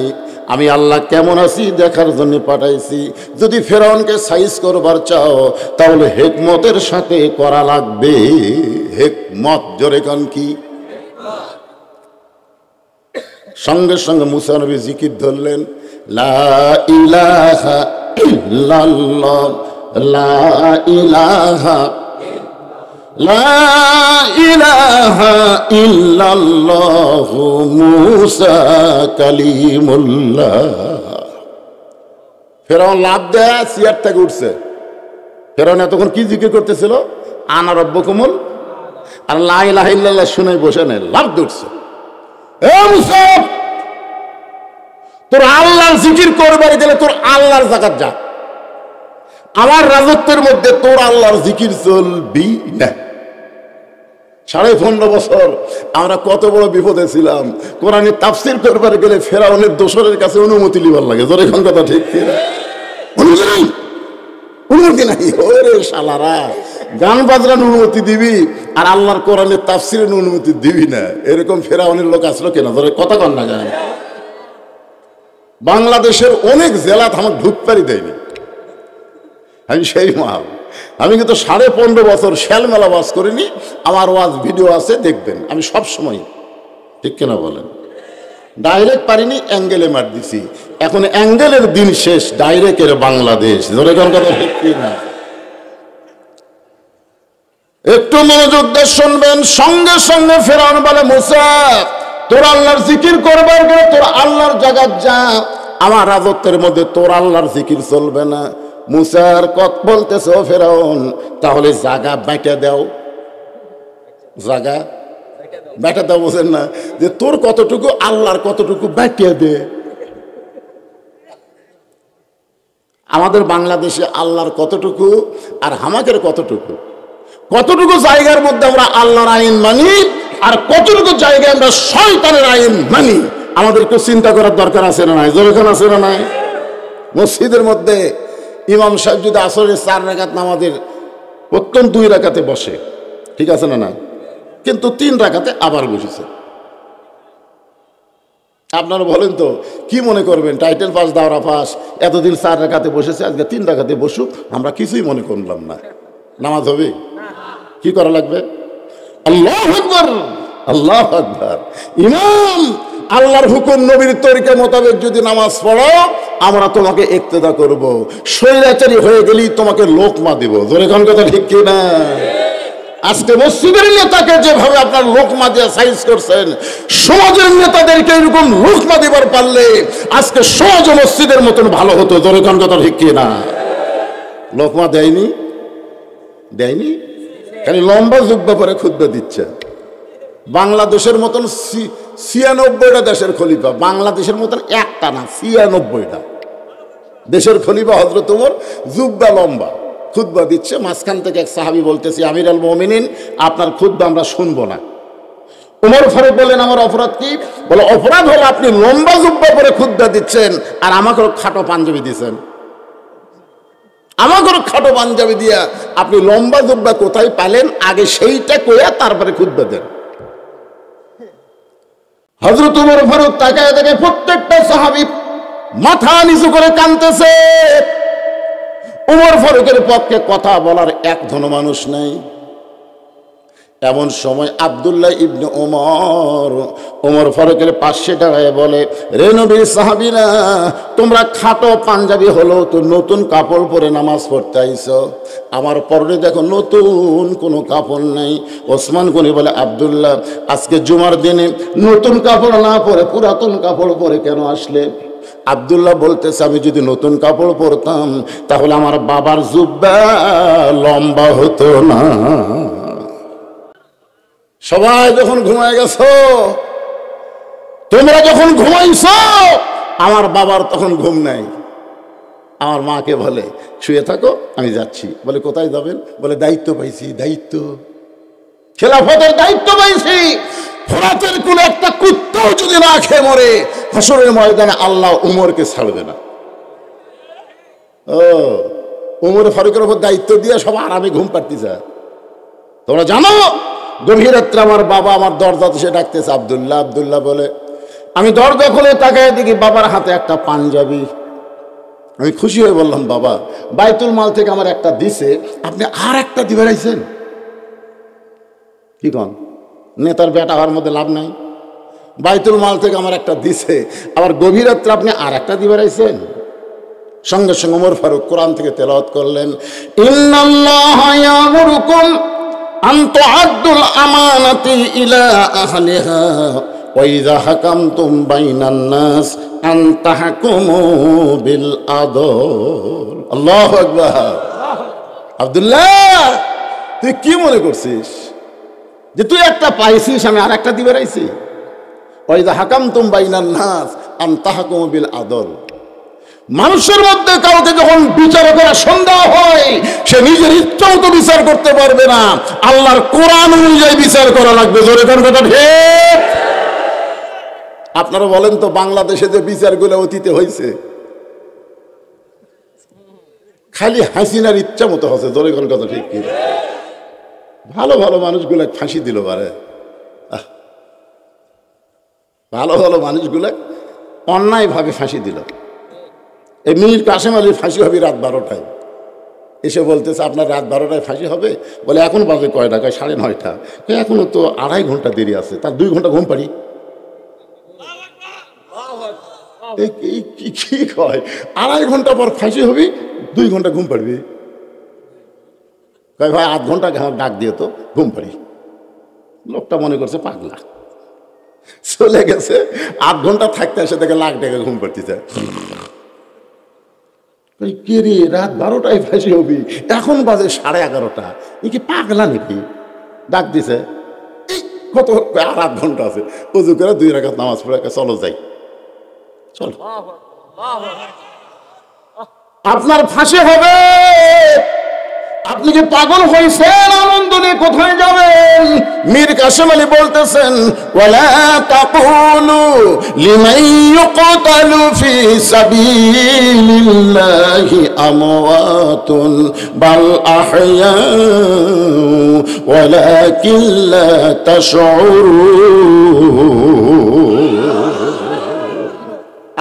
আমি আল্লাহ কেমন আছি দেখার জন্য পাঠাইছি। যদি ফেরাউনকে সাইজ করবার চাও তাহলে হিকমতের সাথে করা লাগবে। হিকমত, জোরে কোন কি? সঙ্গে সঙ্গে মুসা নবী জিকির ধরলেন, লা ইলাহা ইল্লাল্লাহ, লা ইলাহা, লা ইলাহা ইল্লাল্লাহ মুসা কালিমুল্লাহ। ফেরাউন লাভ দেয়, চেয়ার থেকে উঠছে। ফেরাউন এতক্ষণ কি জিকির করতেছিল? আনা রব্বুকুমুল, আর লা ইলাহা ইল্লাল্লাহ শুনে বসে নেই, লাভ উঠছে। এ মুসা, তোর আল্লাহর জিকির করবার গেলে তোর আল্লাহর জায়গা যা। আমার রাজত্বের মধ্যে তোর আল্লাহর জিকির চলবি না। 15.5 বছর আমরা কত বড় বিপদে ছিলাম। কোরআনের তাফসীর করবার গেলে ফেরাউনের দোসরের কাছে অনুমতি লিবার লাগে। জোরে কোন কথা ঠিক কি? অনুমতি নাই। ওরে শালারা, গান বাজরার অনুমতি দিবি আর আল্লাহর কোরআনের তাফসীরের অনুমতি দিবি না, এরকম ফেরাউনের লোক আসলো কেন? ধরে কথা কন না জানেন। বাংলাদেশের অনেক জেলা আমাকে ঢুকপারি দেয়নি। আমি সেই মাল, আমি কিন্তু 15.5 বছর শ্যালমেলা ওয়াজ করিনি। আমার ওয়াজ ভিডিও আছে, দেখবেন। আমি সব সময়, ঠিক কিনা বলেন? ডাইরেক্ট পারিনি, অ্যাঙ্গেলে মার দিছি। এখন অ্যাঙ্গেলের দিন শেষ, ডাইরেক্টের বাংলাদেশ। ধরে কোন কথা ঠিক কিনা? একটু মনোযোগ দিয়ে শুনবেন। সঙ্গে সঙ্গে ফেরাউন বলে, মুসা তোর আল্লাহর জিকির করবার গেলে তোর আল্লাহর জায়গা যা, আমার রাজত্বের মধ্যে তোর আল্লাহর জিকির চলবে না। মুসার কথা বলতেছে, ও ফেরাউন তাহলে জায়গা বেঁটে দাও, জায়গা বেঁটে দাও। বোঝেন না যে তোর কতটুকু আল্লাহর কতটুকু বেঁটে দে। আমাদের বাংলাদেশে আল্লাহর কতটুকু আর হামাকের কতটুকু, কতটুকু জায়গার মধ্যে আমরা আল্লাহর আইন মানি আর কতটুকু জায়গায় আমরা শয়তানের আইন মানি, আমাদেরকে চিন্তা করার দরকার আছে না নাই? যখন আছে না নাই? মসজিদের মধ্যে ইমাম সাহেব যদি আসরের 4 রাকাত নামাজের প্রথম 2 রাকাতে বসে, ঠিক আছে না নাই? কিন্তু 3 রাকাতে আবার বসেছে। আপনারা বলেন তো কি মনে করবেন? টাইটেল পাস, দাওরা পাস, এতদিন 4 রাকাতে বসেছে, আজকে 3 রাকাতে বসুক, আমরা কিছুই মনে করলাম না। নামাজ হবে? কি করা লাগবে? আল্লাহু আকবার, আল্লাহু আকবার। ইমাম আল্লাহর হুকুম নবীর তরিকা মোতাবেক যদি নামাজ পড়ো, আমরা তোমাকে ইক্তেদা করব। স্বৈরাচারী হয়ে গেলেই তোমাকে লোকমা দিব। জোরে কোন কথা ঠিক কি না? আজকে মসজিদের নেতাকে যেভাবে আপনার লোকমা দিয়ে সাইজ করছেন, সমাজের নেতাদেরকে এরকম লোকমা দিবার পারলে আজকে সমাজ মসজিদের মতন ভালো হতো। জোরে কোন কথা ঠিক কি না? লোকমা দেয়নি, দেয়নি, খালি লম্বা যুগ করে খুতবা দিচ্ছে। বাংলাদেশের মতন 96টা দেশের খলিফা, বাংলাদেশের মতন একটা না, 96টা দেশের খলিফা হযরত ওমর জুব্বা লম্বা খুতবা দিচ্ছে। মাঝখান থেকে এক সাহাবী বলতেছি, আমির আল মুমিনিন আপনার খুতবা আমরা শুনবো না। ওমর ফারুক বলেন, আমার অপরাধ কি? বলে, অপরাধ হলো আপনি লম্বা জুব্বা পরে খুতবা দিচ্ছেন আর আমাকে খাটো পাঞ্জাবি দিচ্ছেন। আমাকে খাটো পাঞ্জাবি দিয়া আপনি লম্বা জুব্বা কোথায় পেলেন? আগে সেইটা কইয়া তারপরে খুতবা দেন। হযরত ওমর ফারুক তাকায় দেখে প্রত্যেকটা সাহাবী মাথা নিচু করে কাঁদতেছে। ওমর ফারুকের পক্ষে কথা বলার একজন মানুষ নাই। এমন সময় আব্দুল্লাহ ইবনে ওমর ফারুকের পাশে দাঁড়ায় বলে, রে নবীর সাহাবীরা, তোমরা খাটো পাঞ্জাবি হলো তো নতুন কাপড় পরে নামাজ পড়তে আইছো, আমার পরনে দেখো নতুন কোনো কাপড় নাই। ওসমান গনি বলে, আব্দুল্লাহ আজকে জুমার দিনে নতুন কাপড় না পরে পুরাতন কাপড় পরে কেন আসলে? আব্দুল্লাহ বলতেছে, আমি যদি নতুন কাপড় পরতাম তাহলে আমার বাবার জুব্বা লম্বা হতো না। সবাই যখন ঘুমায় গেছো, তোমরা যখন ঘুমাইছো, আমার বাবার তখন ঘুম নাই। আমার মাকে বলে, শুয়ে থাকো, আমি যাচ্ছি। বলে, কোথায় যাবেন? বলে, দায়িত্ব পাইছি, দায়িত্ব, খেলাফতের দায়িত্ব পাইছি। ফোরাতের কোন একটা কুত্তাও যদি না খেয়ে মরে, হাসরের ময়দানে আল্লাহ উমরকে ছাড়বে না। ও উমর ফারুকের উপর দায়িত্ব দিয়ে সব আরামে ঘুম পাড়তেছে। তোমরা জানো, গভীর রাত্রে আমার বাবা আমার দরজাতে এসে ডাকতেছে, আব্দুল্লাহ। আব্দুল্লাহ বলে, আমি দরজা খুলে তাকায় দেখি বাবার হাতে একটা পাঞ্জাবি। আমি খুশি হয়ে বললাম, বাবা বাইতুল মাল থেকে আমার একটা দিছে, আপনি আর একটা দিবে রাইছেন? কি কন, নেতার বেটা হওয়ার মধ্যে লাভ নাই। বাইতুল মাল থেকে আমার একটা দিছে, আবার গভীর রাত্রে আপনি আর একটা দিবে রাইছেন? সঙ্গে সঙ্গে ওমর ফারুক কোরআন থেকে তেলাওয়াত করলেন, ইন্নাল্লাহা ইয়ামুরুকুম আন তুআদ্দুল আমানাতি ইলা আহলিহা ওয়া ইযা হাকামতুম বাইনান নাস আন তাহকুমু বিল আদল। আল্লাহু আকবার। আব্দুল্লাহ, তুই কি মনে করছিস যে তুই একটা পাইছিস, আমি আর একটা দিবে রাইছি? ওয়া ইযা হাকামতুম বাইনান নাস আন তাহকুমু বিল আদল। মানুষের মধ্যে কাউকে যখন বিচার করা সন্দেহ হয়, সে নিজের ইচ্ছা মতো বিচার করতে পারবে না, আল্লাহর কোরআন অনুযায়ী বিচার করা লাগবে। জোরে কোন কথা ঠিক? আপনারা বলেন তো, বাংলাদেশে যে বিচারগুলো অতীতে হয়েছে, খালি হাসিনার ইচ্ছা মতো হচ্ছে। জোরে কোন কথা ঠিক কি? ভালো ভালো মানুষগুলো ফাঁসি দিল পারে, ভালো ভালো মানুষগুলো অন্যায় ভাবে ফাঁসি দিল। এই মীর কাসেম আলীর ফাঁসি হবে রাত 12টায়। এসে বলতেছে আপনার রাত 12টায় ফাঁসি হবে। বলে এখন বাজে কয়টা? 9:30। এখনো তো 2.5 ঘন্টা দেরি আছে, তার 2 ঘন্টা ঘুম পাড়ি। কি কয়? 2.5 ঘন্টা পর ফাঁসি হবে, 2 ঘন্টা ঘুম পাড়বি। কয় ভাই 8 ঘন্টা ডাক দিয়ে তো ঘুম পাড়ি। লোকটা মনে করছে পাগলা, চলে গেছে। 8 ঘন্টা থাকতে এসে দেখে লাখ টাকা ঘুম পাড়তেছে। কে রে, রাত 12টায় ফাঁসি হবি, এখন বাজে 11:30। এ কি পাগলা নাকি? ডাক দিছে, কত? আর 8 ঘন্টা আছে। উজু করে 2 রাকাত নামাজ পড়ে চলো যাই, চলো আপনার ফাঁসি হবে। আপনি কি পাগল হয়েছেন? আনন্দ নিয়ে কোথায় যাবেন? মীর কাসেম আলী বলতেছেন, ওয়ালা তাকুলু লিমান ইউকতালু ফি সাবিলিল্লাহি আমওয়াতুন বাল আহইয়া ওয়ালাকিন লা তাশউরুন।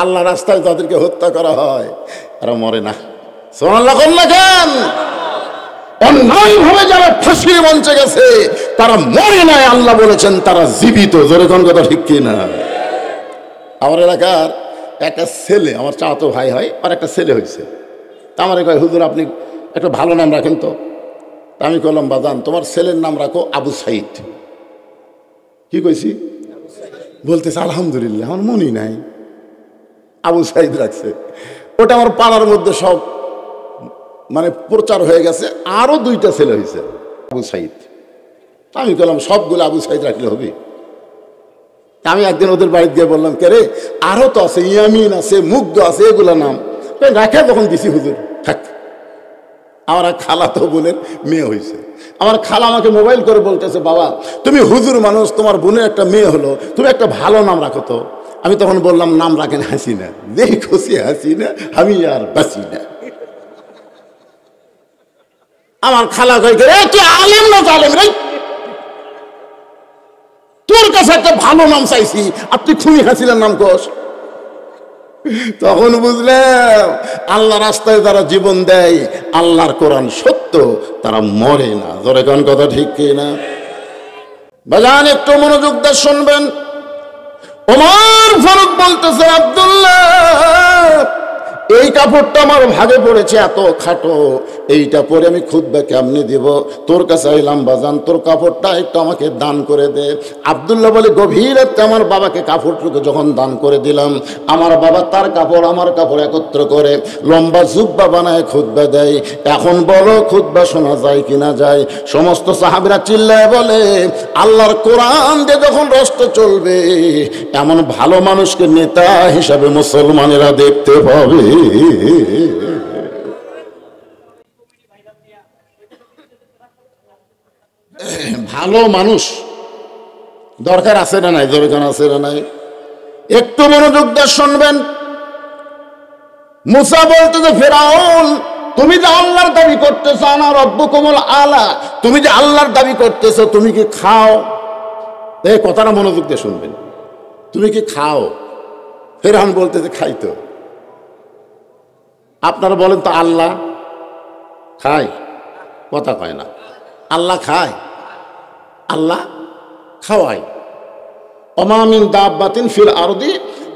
আল্লাহ রাস্তায় তাদেরকে হত্যা করা হয়, এরা মরে না। সুবহানাল্লাহ না কেন? অন্যায় ভাবে যারা ফাঁসির মঞ্চে গেছে তারা মরে নাই, আল্লাহ বলেছেন তারা জীবিত। জোরে কোন কথা ঠিক কিনা? আমার এলাকার একটা ছেলে, আমার চাচাতো ভাই হয়, আর একটা ছেলে হয়েছে। তা আমার কয়, হুজুর আপনি একটা ভালো নাম রাখেন তো। আমি কইলাম, বাজান তোমার ছেলের নাম রাখো আবু সাইদ। কি কইছি? বলতেছে আলহামদুলিল্লাহ, আমার মনই নাই। আবু সাইদ রাখছে। ওটা আমার পাড়ার মধ্যে সব মানে প্রচার হয়ে গেছে। আরো 2টা ছেলে হয়েছে আবু সাইদ। আমি বললাম সবগুলো আবু সাইদ রাখলে হবে? আমি একদিন ওদের বাড়িতে গিয়ে বললাম, কে রে, আরো তো আছে, ইয়ামিন আছে, মুগ্ধ আছে, এগুলো নাম রাখে তখন দিছি। হুজুর থাক। আমার এক খালা তো বোনের মেয়ে হয়েছে। আমার খালা আমাকে মোবাইল করে বলতেছে, বাবা তুমি হুজুর মানুষ, তোমার বোনের একটা মেয়ে হলো, তুমি একটা ভালো নাম রাখো তো। আমি তখন বললাম, নাম রাখেন হাসিনা। যেই খুশি হাসিনা, আমি আর বাসি না। আমার খালা কই, তুই আলেম না জালেম রে? তোর কাছে একটা ভালো নাম চাইছি, আর তুই খুনি হাসিনার নাম কস। তখন বুঝলাম আল্লাহ রাস্তায় যারা জীবন দেয়, আল্লাহর কোরআন সত্য, তারা মরে না। জোরে কোন কথা ঠিক কিনা? বাজান একটু মনোযোগ দিয়ে শুনবেন। ওমর ফারুক বলতেছে, আব্দুল্লাহ এই কাপড়টা আমার ভাগে পড়েছে, এত খাটো, এইটা পরে আমি খুতবা কেমনে দিব? তোর কাছে আইলাম বাজান, তোর কাপড়টা একটু আমাকে দান করে দে। আব্দুল্লাহ বলে, গভীর রাতে আমার বাবাকে কাপড়টুকু যখন দান করে দিলাম, আমার বাবা তার কাপড় আমার কাপড় একত্র করে লম্বা জুব্বা বানায় খুতবা দেয়। এখন বলো খুতবা শোনা যায় কিনা যায়? সমস্ত সাহাবীরা চিল্লায় বলে, আল্লাহর কোরআন দিয়ে যখন রাষ্ট্র চলবে, এমন ভালো মানুষকে নেতা হিসাবে মুসলমানেরা দেখতে পাবে। ভালো মানুষ দরকার আছে না নাই? দরকার আছে না নাই? একটু মনোযোগ দিয়ে শুনবেন। মুসা বলতেছে, ফেরাউন তুমি যে আল্লাহর দাবি করতেছো, আনা রব্বুকুমুল আলা, তুমি যে আল্লাহর দাবি করতেছো, তুমি কি খাও? এই কথাটা মনোযোগ দিয়ে শুনবেন। তুমি কি খাও? ফেরাউন বলতেছে, খাই তো। আপনারা বলেন তো, আল্লাহ খায়? কথা কয় না। আল্লাহ খায়? আল্লাহ খাওয়ায়। ওমা মিন দাব্বাতিন ফিল আরদি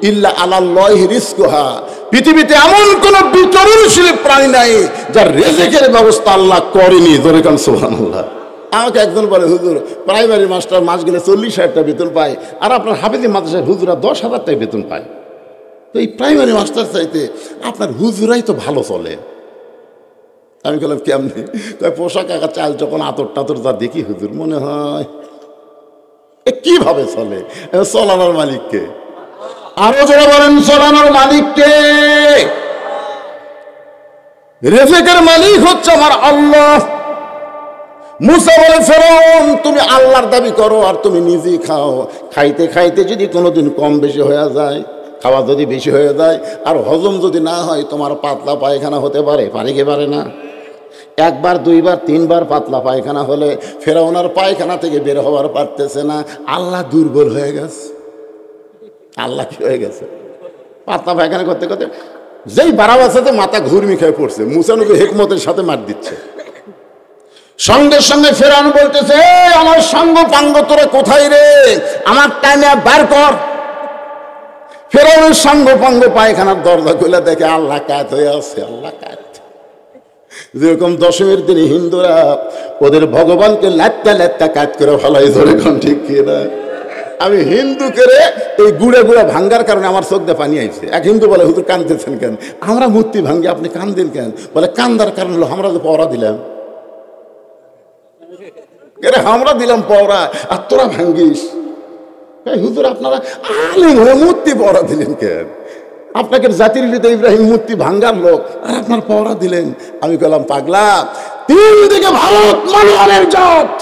ইল্লা আলাল্লাহি রিজকুহা। পৃথিবীতে এমন কোন বিচরণশীল প্রাণী নাই যার রিজিকের ব্যবস্থা আল্লাহ করেনি। জোরে কান সুবহানাল্লাহ। আমাকে একজন বলে, হুজুর প্রাইমারি মাস্টার মাস গেলে 40,000 টাকা বেতন পায়, আর আপনার হাফেজি মাদ্রাসার হুজুরা 10,000 টাকা বেতন পায়। তো এই প্রাইমারি মাস্টার চাইতে আপনার হুজুরাই তো ভালো চলে। আমি বললাম, কেমনি? পোশাক আঁকা চাল যখন আতর টাতর যা দেখি হুজুর, মনে হয় কিভাবে চলে। চলানোর মালিককে আরো যারা বলেন, চলানোর মালিককে। রিজিকের মালিক হচ্ছে আমার আল্লাহ। মুসা বলে, ফেরাউন তুমি আল্লাহর দাবি করো আর তুমি নিজেই খাও। খাইতে খাইতে যদি কোনোদিন কম বেশি হয়ে যায়, খাওয়া যদি বেশি হয়ে যায় আর হজম যদি না হয়, তোমার পাতলা পায়খানা হতে পারে, পারে কি পারে না? একবার দুইবার তিনবার পাতলা পায়খানা হলে ফেরাউন আর পায়খানা থেকে বের হওয়ার পারতেছে না। আল্লাহ দুর্বল হয়ে গেছে। আল্লাহ কি হয়ে গেছে? পাতলা পায়খানা করতে করতে যেই বারাবার সাথে মাথা ঘুরমি খেয়ে পড়ছে, মুসা নবী হিকমতের সাথে মার দিচ্ছে। সঙ্গে সঙ্গে ফেরাউন বলতেছে, আমার সঙ্গ পাঙ্গ তোরা কোথায় রে, আমার টাইমে বার কর। ফেরাউনের সঙ্গ পাঙ্গ পায়খানার দরজা খুলে দেখে আল্লাহ কাত হয়ে আছে। আল্লাহ কাত, যেরকম দশমীর দিনে হিন্দুরা ওদের ভগবানকে ল্যাট্টা ল্যাট্টা কাজ করে ফেলাই, ধরে কোন ঠিক কিনা? আমি হিন্দু করে এই গুড়ে গুড়ে ভাঙ্গার কারণে আমার চোখ দিয়ে পানি আইছে। এক হিন্দু বলে, হুজুর কাঁদতেছেন কেন? আমরা মূর্তি ভাঙ্গি, আপনি কান্দেন কেন? বলে, কান্দার কারণ হলো আমরা তো পওরা দিলাম। আমরা দিলাম পওরা আর তোরা ভাঙ্গিস। হুজুর আপনারা আলেম হয়ে মূর্তি পওরা দিলেন কেন? আপনাকে জাতির হৃদয় ইব্রাহিম মূর্তি ভাঙ্গার লোক, আর আপনার পওরা দিলেন। আমি বললাম, পাগলা, তিন দিকে ভারত মানবের জাত,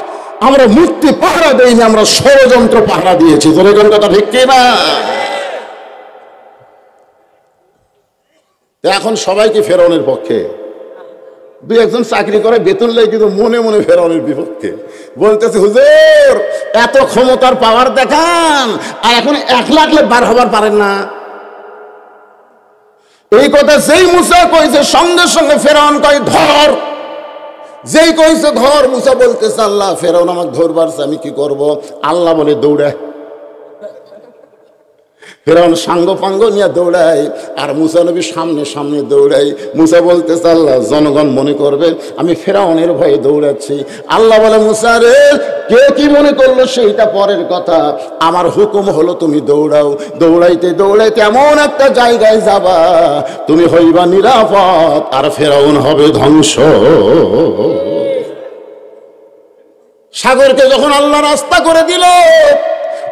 আমরা মূর্তি পাহারা দেইনি, আমরা ষড়যন্ত্র পাহারা দিয়েছি। তোর কথা ঠিক কিনা? এখন সবাইকে ফেরাউনের পক্ষে, দুই একজন চাকরি করে বেতন লেগে, কিন্তু মনে মনে ফেরাউনের বিপক্ষে। বলতেছে, হুজুর এত ক্ষমতার পাওয়ার দেখান আর এখন 1 লাখ বার হবার পারেন না। এই কথা যেই মুসা কইছে, সঙ্গে সঙ্গে ফেরাউন কয় ধর। যেই কইছে ধর, মুসা বলতেছে, আল্লাহ ফেরাউন আমাকে ধরবার, আমি কি করব? আল্লাহ বলে দৌড়া। ফেরাউন সাঙ্গ পাঙ্গ নিয়ে দৌড়াই আর মুসা নবী সামনে সামনে দৌড়াই। মুসা বলতেছে, আল্লাহ জনগণ মনে করবে আমি ফেরাউনের ভয়ে দৌড়াচ্ছি। আল্লাহ বলে, মুসা রে, কে কি মনে করলো সেইটা পরের কথা, আমার হুকুম হলো তুমি দৌড়াও। দৌড়াইতে দৌড়াইতে এমন একটা জায়গায় যাবা, তুমি হইবা নিরাপদ আর ফেরাউন হবে ধ্বংস। সাগরকে যখন আল্লাহ রাস্তা করে দিল,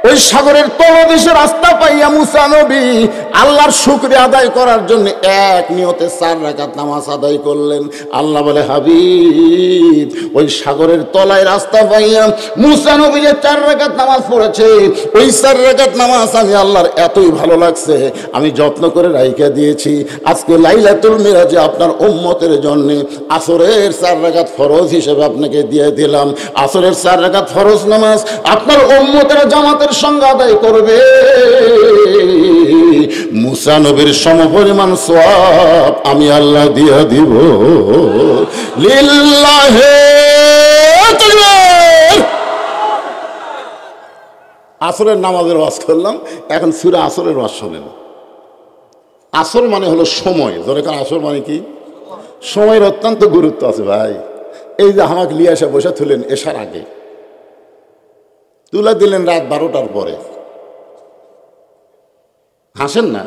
ওই সাগরের তলদেশে রাস্তা পাইয়া মুসা নবী আল্লাহর শুকরিয়া আদায় করার জন্য এক নিয়তে 4 রাকাত নামাজ আদায় করলেন। আল্লাহ বলে, হাবিব ওই সাগরের তলায় রাস্তা পাইয়া মুসা নবী যে 4 রাকাত নামাজ পড়েছে, ওই 4 রাকাত নামাজ আমি আল্লাহর এতই ভালো লাগছে, আমি যত্ন করে রাইখা দিয়েছি। আজকে লাইলাতুল মিরাজে আপনার উম্মতের জন্য আসরের 4 রাকাত ফরজ হিসেবে আপনাকে দিয়ে দিলাম। আসরের 4 রাকাত ফরজ নামাজ আপনার উম্মতের জামাতের সঙ্গে আদায় করবে, মুসা নবীর সমপরিমাণ সওয়াব আমি আল্লাহ দিয়া দিব। লিল্লাহি তাকবীর। আসরের নামাজের ওয়াজ করলাম, এখন সূরা আসরের ওয়াজ শোনেন। আসর মানে হলো সময়। ধরে কারণ আসর মানে কি? সময়ের অত্যন্ত গুরুত্ব আছে ভাই। এই যে আমাকে লিয়ে এসে বসে তুলেন এশার আগে, তুলে দিলেন রাত 12টার পরে, হাসেন না?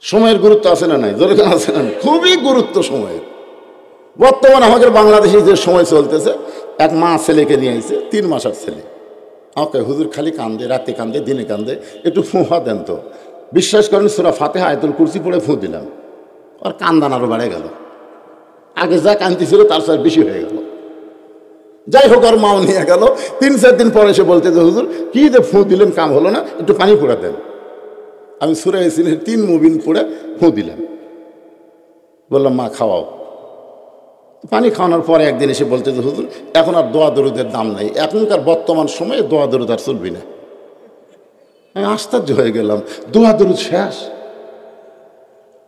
সময়ের গুরুত্ব আছে না নাই? যেরকম আছে না, খুবই গুরুত্ব সময়ের। বর্তমানে আমাদের বাংলাদেশে যে সময় চলতেছে, এক মা ছেলেকে নিয়ে আসছে, 3 মাসের ছেলে। আমাকে, হুজুর খালি কান্দে, রাতে কান্দে, দিনে কান্দে, একটু ফুঁহা দেন তো। বিশ্বাস করেন, সূরা ফাতিহা আয়াতুল কুরসি পড়ে ফুঁ দিলাম, আর কান্দান আরো বেড়ে গেল। আগে যা কান্দি ছিল তার সাথে বেশি হয়ে গেল। যাই হোক, আর মাও নিয়ে গেল। 3-4 দিন পরে এসে বলতে, হুজুর কি যে ফুঁ দিলেন, কাম হলো না, একটু পানি পড়ে দেন। আমি সূরা ইয়াসিনের 3 মুবিন পড়ে ফুঁ দিলাম। বললাম, মা খাওয়াও। পানি খাওয়ানোর পরে একদিন এসে বলতে, হুজুর এখন আর দোয়া দরুদের দাম নাই, এখনকার বর্তমান সময়ে দোয়া দরুদ আর চলবি না। আমি আশ্চর্য হয়ে গেলাম, দোয়া দরুদ শেষ।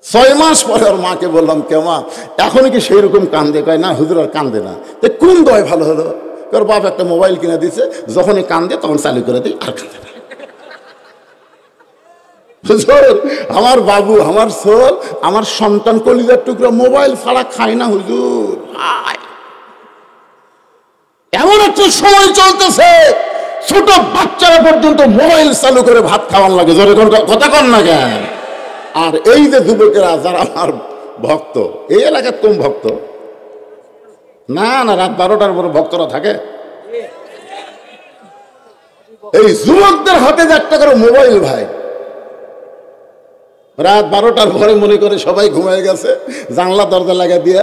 6 মাস পরে ওর মাকে বললাম, কে মা এখন কি সেই রকম কান্দে? কয় না হুজুর আর কান্দে না। তো কোন দোয়া ভালো হলো? ওর বাপ একটা মোবাইল কিনে দিছে, যখনই কান্দে তখন চালু করে দিই, আর কান্দে না। হুজুর আমার বাবু, আমার সোল, আমার সন্তান কলিজার টুকরা মোবাইল ছাড়া খায় না হুজুর। এমন একটা সময় চলতেছে, ছোট বাচ্চারা পর্যন্ত মোবাইল চালু করে ভাত খাওয়ান লাগে। জোরে কথা কন না কেন? আর এই যে যুবকেরা যারা আমার ভক্ত, এই এলাকার কম ভক্ত না, না রাত 12টার পরে ভক্তরা থাকে। এই যুবকদের হাতে যে একটা করে মোবাইল ভাই, রাত 12টার পরে মনে করে সবাই ঘুমিয়ে গেছে, জানলা দরজা লাগা দিয়ে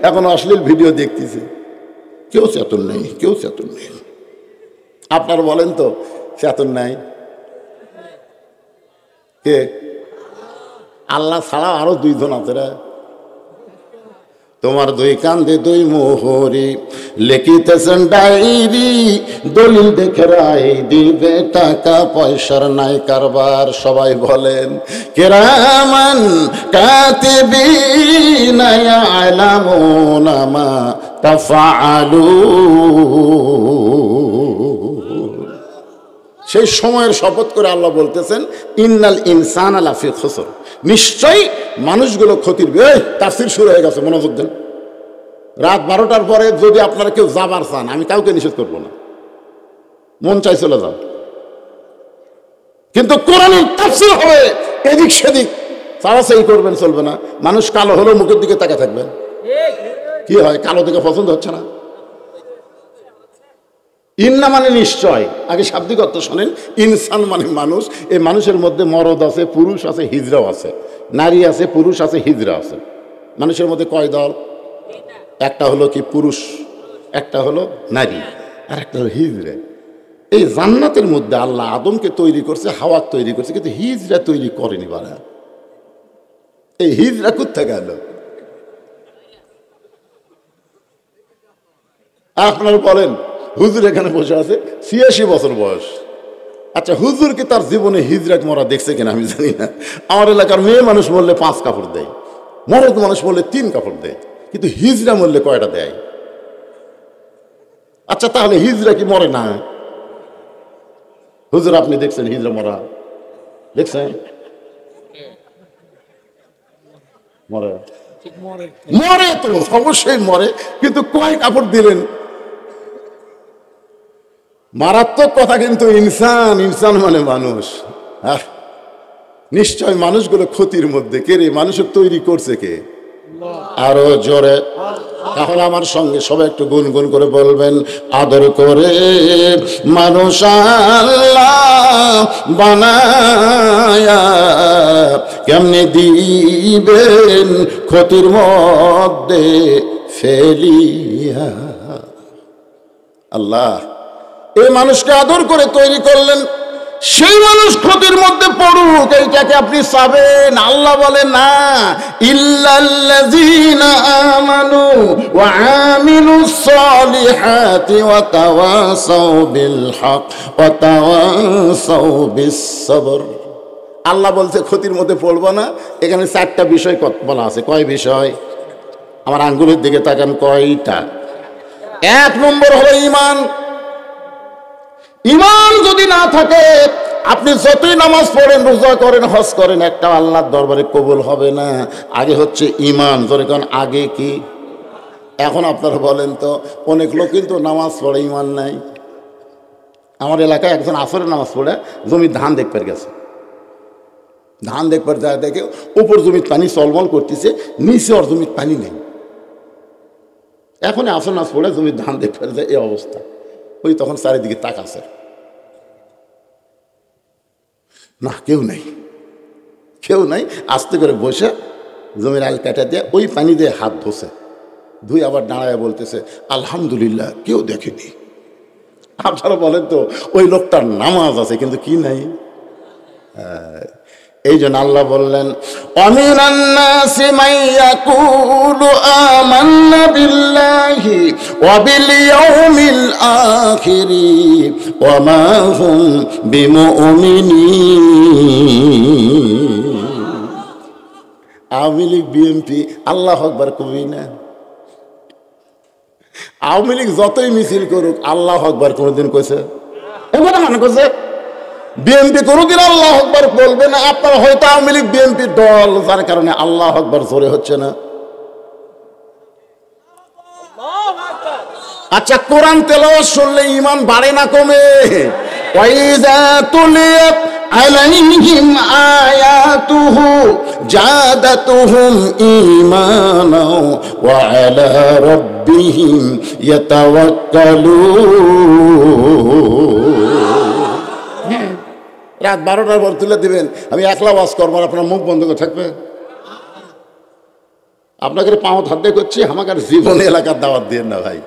এখন অশ্লীল ভিডিও দেখতেছে। কেউ চেতন নেই, কেউ চেতন নেই। আপনার বলেন তো চেতন নাই কে? আল্লাহ ছাড়া আরো দুইজন আছে রে। তোমার দুই কান্দে দুই মোহরি লিখিতেছেন ডায়েরি, দলিল দেখে রায় দিবে, টাকা পয়সার নাই কারবার। সবাই বলেন কিরামান কাতিবিনা ইয়ালামুনা মা তাফআলুন। সেই সময়ের শপথ করে আল্লাহ বলতেছেন ইন্নাল ইনসানা লাফি খুসর, নিশ্চয়ই মানুষগুলো ক্ষতির। তাফসীর শুরু হয়ে গেছে, মনোযোগ দেন। রাত 12টার পরে যদি আপনারা কেউ যাবার চান, আমি কাউকে নিষেধ করবো না, মন চাই চলে যাও, কিন্তু কোরআনের তাফসীর হবে এদিক সেদিক চাওয়াচাই করবেন, চলবে না। মানুষ কালো হলেও মুখের দিকে তাকিয়ে থাকবেন। কি হয়, কালো দিকে পছন্দ হচ্ছে না। ইন্না মানে নিশ্চয়, আগে শাব্দিক অর্থ শোনেন। ইনসান মানে মানুষ। এই মানুষের মধ্যে মরদ আছে, পুরুষ আছে, হিজড়াও আছে। নারী আছে, পুরুষ আছে, হিজড়া আছে। মানুষের মধ্যে কয় দল? একটা হলো কি পুরুষ, একটা হলো নারী, আর একটা হলো হিজড়া। এই জান্নাতের মধ্যে আল্লাহ আদমকে তৈরি করছে, হাওয়াকে তৈরি করছে, কিন্তু হিজড়া তৈরি করেনি। বারা এই হিজড়া কোথা গেল? আপনারা বলেন হুজুর এখানে বসে আছে, ৮৬ বছর বয়স। আচ্ছা, হুজুর কি তার জীবনে হিজড়া মরা দেখছে কিনা আমি জানি না। আমার এলাকার মেয়ে মানুষ বললে 5 কাপড় দেয়, মরদ মানুষ বললে 3 কাপড় দেয়, কিন্তু হিজড়া মরলে কয়টা দেয়? আচ্ছা, তাহলে হিজড়া কি মরে না? হুজুর আপনি দেখছেন হিজড়া মরা? দেখছেন? মরে মরে তো অবশ্যই মরে, কিন্তু কয় কাপড় দিলেন? মারাত্মক কথা কিন্তু। ইনসান, ইনসান মানে মানুষ। নিশ্চয় মানুষগুলো ক্ষতির মধ্যে। কে রে? মানুষের তৈরি করছে কে? আরো জোরে। তাহলে আমার সঙ্গে সবাই একটু গুনগুন করে বলবেন, আদর করে মানুষ আল্লাহ বানায়া কেমনে দিবেন ক্ষতির মধ্যে ফেলিয়া। আল্লাহ এই মানুষকে আদর করে তৈরি করলেন, সেই মানুষ ক্ষতির মধ্যে পড়ুক, এইটাকে আপনি চাবেন? আল্লাহ বলে না, ইল্লাল্লাযীনা আমানু ওয়া আমিলুস সালিহাতি ওয়া তাওয়াসাউ বিল হক ওয়া তাওয়াসাউ বিস সবর। আল্লাহ বলছে ক্ষতির মধ্যে পড়বো না। এখানে 4টা বিষয় বলা আছে। কয় বিষয়? আমার আঙ্গুলের দিকে তাকান, কয়টা? 1 নম্বর হলো ঈমান। ঈমান যদি না থাকে, আপনি যতই নামাজ পড়েন, রোজা করেন, হজ করেন, একটা আল্লাহর দরবারে কবুল হবে না। আগে হচ্ছে ঈমান। ধরে কারণ আগে কি? এখন আপনারা বলেন তো, অনেক লোক কিন্তু নামাজ পড়ে, ঈমান নাই। আমার এলাকায় একজন আসরের নামাজ পড়ে জমির ধান দেখতে গেছে। ধান দেখবার যায়, দেখে উপর জমির পানি চলমল করতেছে, নিচে ওর জমির পানি নেই। এখন আসর নামাজ পড়ে জমির ধান দেখবার যায়, এই অবস্থা। ওই তখন চারিদিকে তাকাছে, না কেউ নেই, কেউ নাই। আস্তে করে বসে জমির আল কাটা দিয়ে ওই পানি দিয়ে হাত ধোছে, ধুই আবার দাঁড়ায় বলতেছে আলহামদুলিল্লাহ, কেউ দেখেনি। আপনারা বলেন তো, ওই লোকটার নামাজ আছে কিন্তু কি নাই? এই জন্য আল্লাহ বললেন, অমিনান নাসি মান ইয়াকুলু আমান্না বিল্লাহি ওয়া বিল ইয়াউমিল আখিরি ওয়া মা হুম বিমুমিনিন। আওয়ামী লীগ, বিএনপি আল্লাহু আকবার কবি না। আওয়ামী লীগ যতই মিছিল করুক, আল্লাহু আকবার কোনদিন কইছে? এবার মনে করছে বিএনপি কোনদিন আল্লাহু আকবার বলবে না। আপনার হয়তো আওয়ামী লীগ বিএনপির দল, যার কারণে আল্লাহু আকবার জোরে হচ্ছে না। আচ্ছা, কোরআন তেলাওয়াত শুনলে ঈমান বাড়ে না কমে? ওয়াইযা তুলিয়াত আলাইহিম আয়াতুহু জাদাতুহুম ঈমানা ওয়া আলা রাব্বিহিম ইয়াতাওয়াক্কালুন। রাত 12টার পর তুলে দিবেন, আমি একলা ওয়াজ করবো, আপনার মুখ বন্ধ করে থাকবে। আপনাকে পাও হাতে করছি, আমাকে আর জীবনে এলাকার দাওয়াত দিয়ে না ভাই।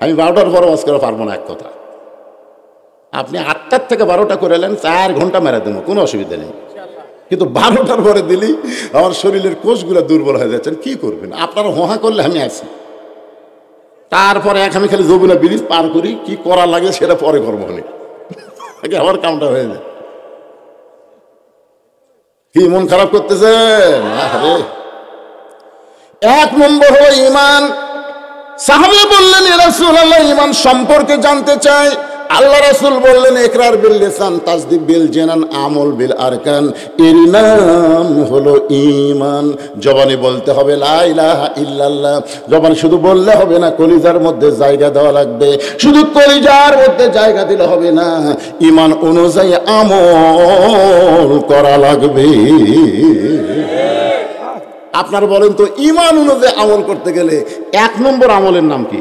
আমি 12টার পর ওয়াজ করা পারবো না, এক কথা। আপনি 8টার থেকে 12টা করে এলেন, 4 ঘন্টা মেরে দেবো, কোনো অসুবিধা নেই। কিন্তু 12টার পরে দিলি আমার শরীরের কোষগুলো দুর্বল হয়ে যাচ্ছেন, কি করবেন? আপনারা হোহা করলে আমি আছি, তারপরে আমি খালি যমুনা ব্রিজ পার করি, কি করা লাগে সেটা পরে করবো, আগে আমার কামটা হয়ে যায়। কি মন খারাপ করতেছেন? এক নম্বর হলো ঈমান। সাহাবী বললেন, ইয়া রাসূলুল্লাহ, ঈমান সম্পর্কে জানতে চাই। আল্লাহ রাসূল বললেন, ইকরার বিল লিসান, তাসদীক বিল জানান, আমল বিল আরকান। এর নাম হলো ঈমান। জবানে বলতে হবে লা ইলাহা ইল্লাল্লাহ। জবানে শুধু বললে হবে না, কলিজার মধ্যে জায়গা দেওয়া লাগবে। শুধু কলিজার মধ্যে জায়গা দিলে হবে না, ঈমান অনুযায়ী আমল করা লাগবে। আপনার বলেন তো, ঈমান অনুযায়ী আমল করতে গেলে 1 নম্বর আমলের নাম কি?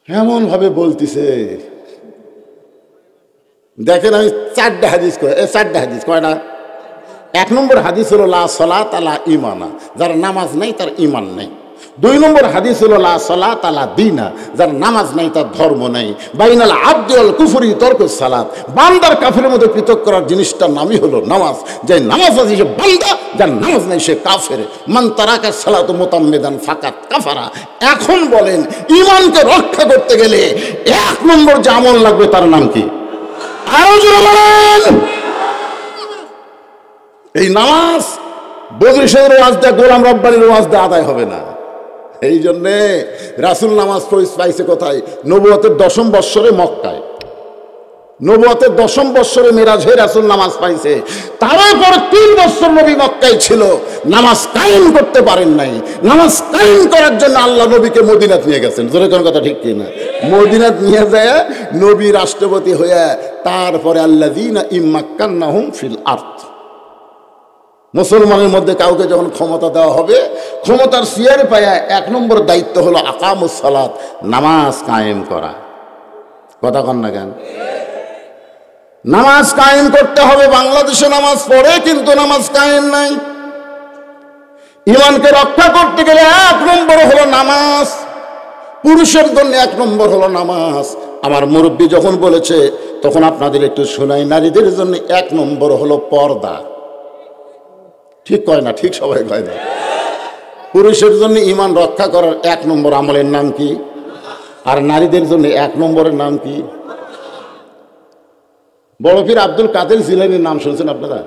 এমন ভাবে বলতেছে, দেখেন আমি 4টা হাদিস কয়, 4টা হাদিস কয়টা? 1 নম্বর হাদিস হলো লা সালাত লা ঈমানা, যার নামাজ নাই তার ঈমান নাই। 2 নম্বর হাদিস হলো লা সালাত লা দীনা, যার নামাজ নাই তার ধর্ম নাই। বাইনাল আবদি ওয়াল কুফরি তরকুস সালাত, বান্দার কাফেরের মধ্যে পৃথক করার জিনিসটার নামই হলো নামাজ। যে নামাজ আছে সে বান্দা, যার নামাজ নাই সে কাফের। মান তারাকা সালাতু মুতাম্মিদান ফাকাত কাফারা। এখন বলেন, ঈমানকে রক্ষা করতে গেলে 1 নম্বর যে আমল লাগবে তার নাম কি? আরো জোরে বলেন। এই নামাজ বদরিশের ওয়াজ দেয়া, গোলাম রব্বানির ওয়াজ দেয়া আদায় হবে না। এই জন্যে রাসূল নামাজ পাইছে কোথায়? নবুয়তের 10ম বৎসরে মক্কায়। নবুয়তের 10ম বৎসরে মেরাজে রাসূল নামাজ পাইছে। তারপর 3 বছর নবী মক্কায় ছিল, নামাজ কায়েম করতে পারেন নাই। নামাজ কায়েম করার জন্য আল্লাহ নবীকে মদিনাত নিয়ে গেছেন। জোরে কোন কথা ঠিক কি না? মদিনাত নিয়ে যায় নবী রাষ্ট্রপতি হয়ে, তারপরে আল্লাযীনা ইম্মাক্কান্নাহুম ফিল আরদ, মুসলমানের মধ্যে কাউকে যখন ক্ষমতা দেওয়া হবে, ক্ষমতার চেয়ারে পায়া 1 নম্বর দায়িত্ব হলো আকামুস সালাত, নামাজ কায়েম করা। কথা কন না কেন? নামাজ কায়েম করতে হবে। বাংলাদেশে নামাজ পড়ে কিন্তু নামাজ কায়েম নাই। ঈমানকে রক্ষা করতে গেলে 1 নম্বর হলো নামাজ। পুরুষের জন্য 1 নম্বর হলো নামাজ। আমার মুরব্বী যখন বলেছে তখন আপনাদের একটু শোনাই, নারীদের জন্য 1 নম্বর হলো পর্দা। ঠিক কয় না? ঠিক সবাই কয় না? পুরুষের জন্য ঈমান রক্ষা করার 1 নম্বর আমলের নাম কি? আর নারীদের জন্য 1 নম্বরের নাম কি? বড় পীর আব্দুল কাদের জিলানীর নাম শুনছেন আপনারা?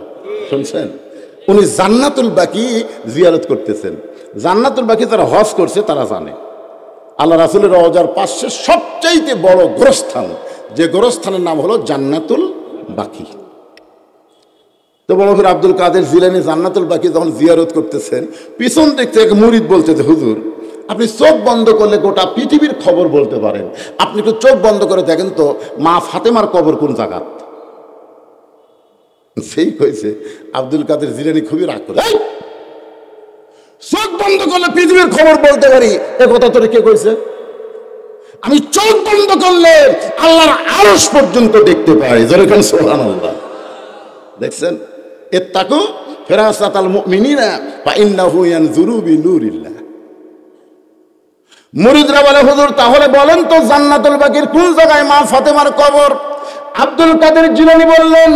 শুনছেন? উনি জান্নাতুল বাকি জিয়ারত করতেছেন। জান্নাতুল বাকি যারা হজ করছে তারা জানে, আল্লাহ রাসূলের রওজার পাশে সবচাইতে বড় গোরস্থান, যে গোরস্থানের নাম হলো জান্নাতুল বাকি। তো বড় পীর আব্দুল কাদের জিলানী জান্নাতুল বাকি যখন জিয়ারত করতেছেন, পিছন দিক থেকে মুরিদ বলছে যে, হুজুর আপনি চোখ বন্ধ করলে গোটা পৃথিবীর খবর বলতে পারেন, আপনি একটু চোখ বন্ধ করে দেখেন তো মা ফাতেমার কবর কোন জায়গাত। সেই কইছে আব্দুল কাদের জিলানী খুবই রাগ করে, চোখ বন্ধ করলে পৃথিবীর খবর বলতে পারি, এ কথা তোরে কে কইছে? আমি চোখ বন্ধ করলে আল্লাহর আরশ পর্যন্ত দেখতে পাই। যেরকম সুবহানাল্লাহ। দেখছেন? ইত্তাকু ফিরাসাতাল মুমিনিনা ফা ইন্নাহু ইয়ানজুরু বিনুরিল্লাহ। মুরিদরা বলে, হুজুর তাহলে বলেন তো জান্নাতুল বাকির কোন জায়গায় মা ফাতেমার কবর? আব্দুল কাদের জিলানী বললেন,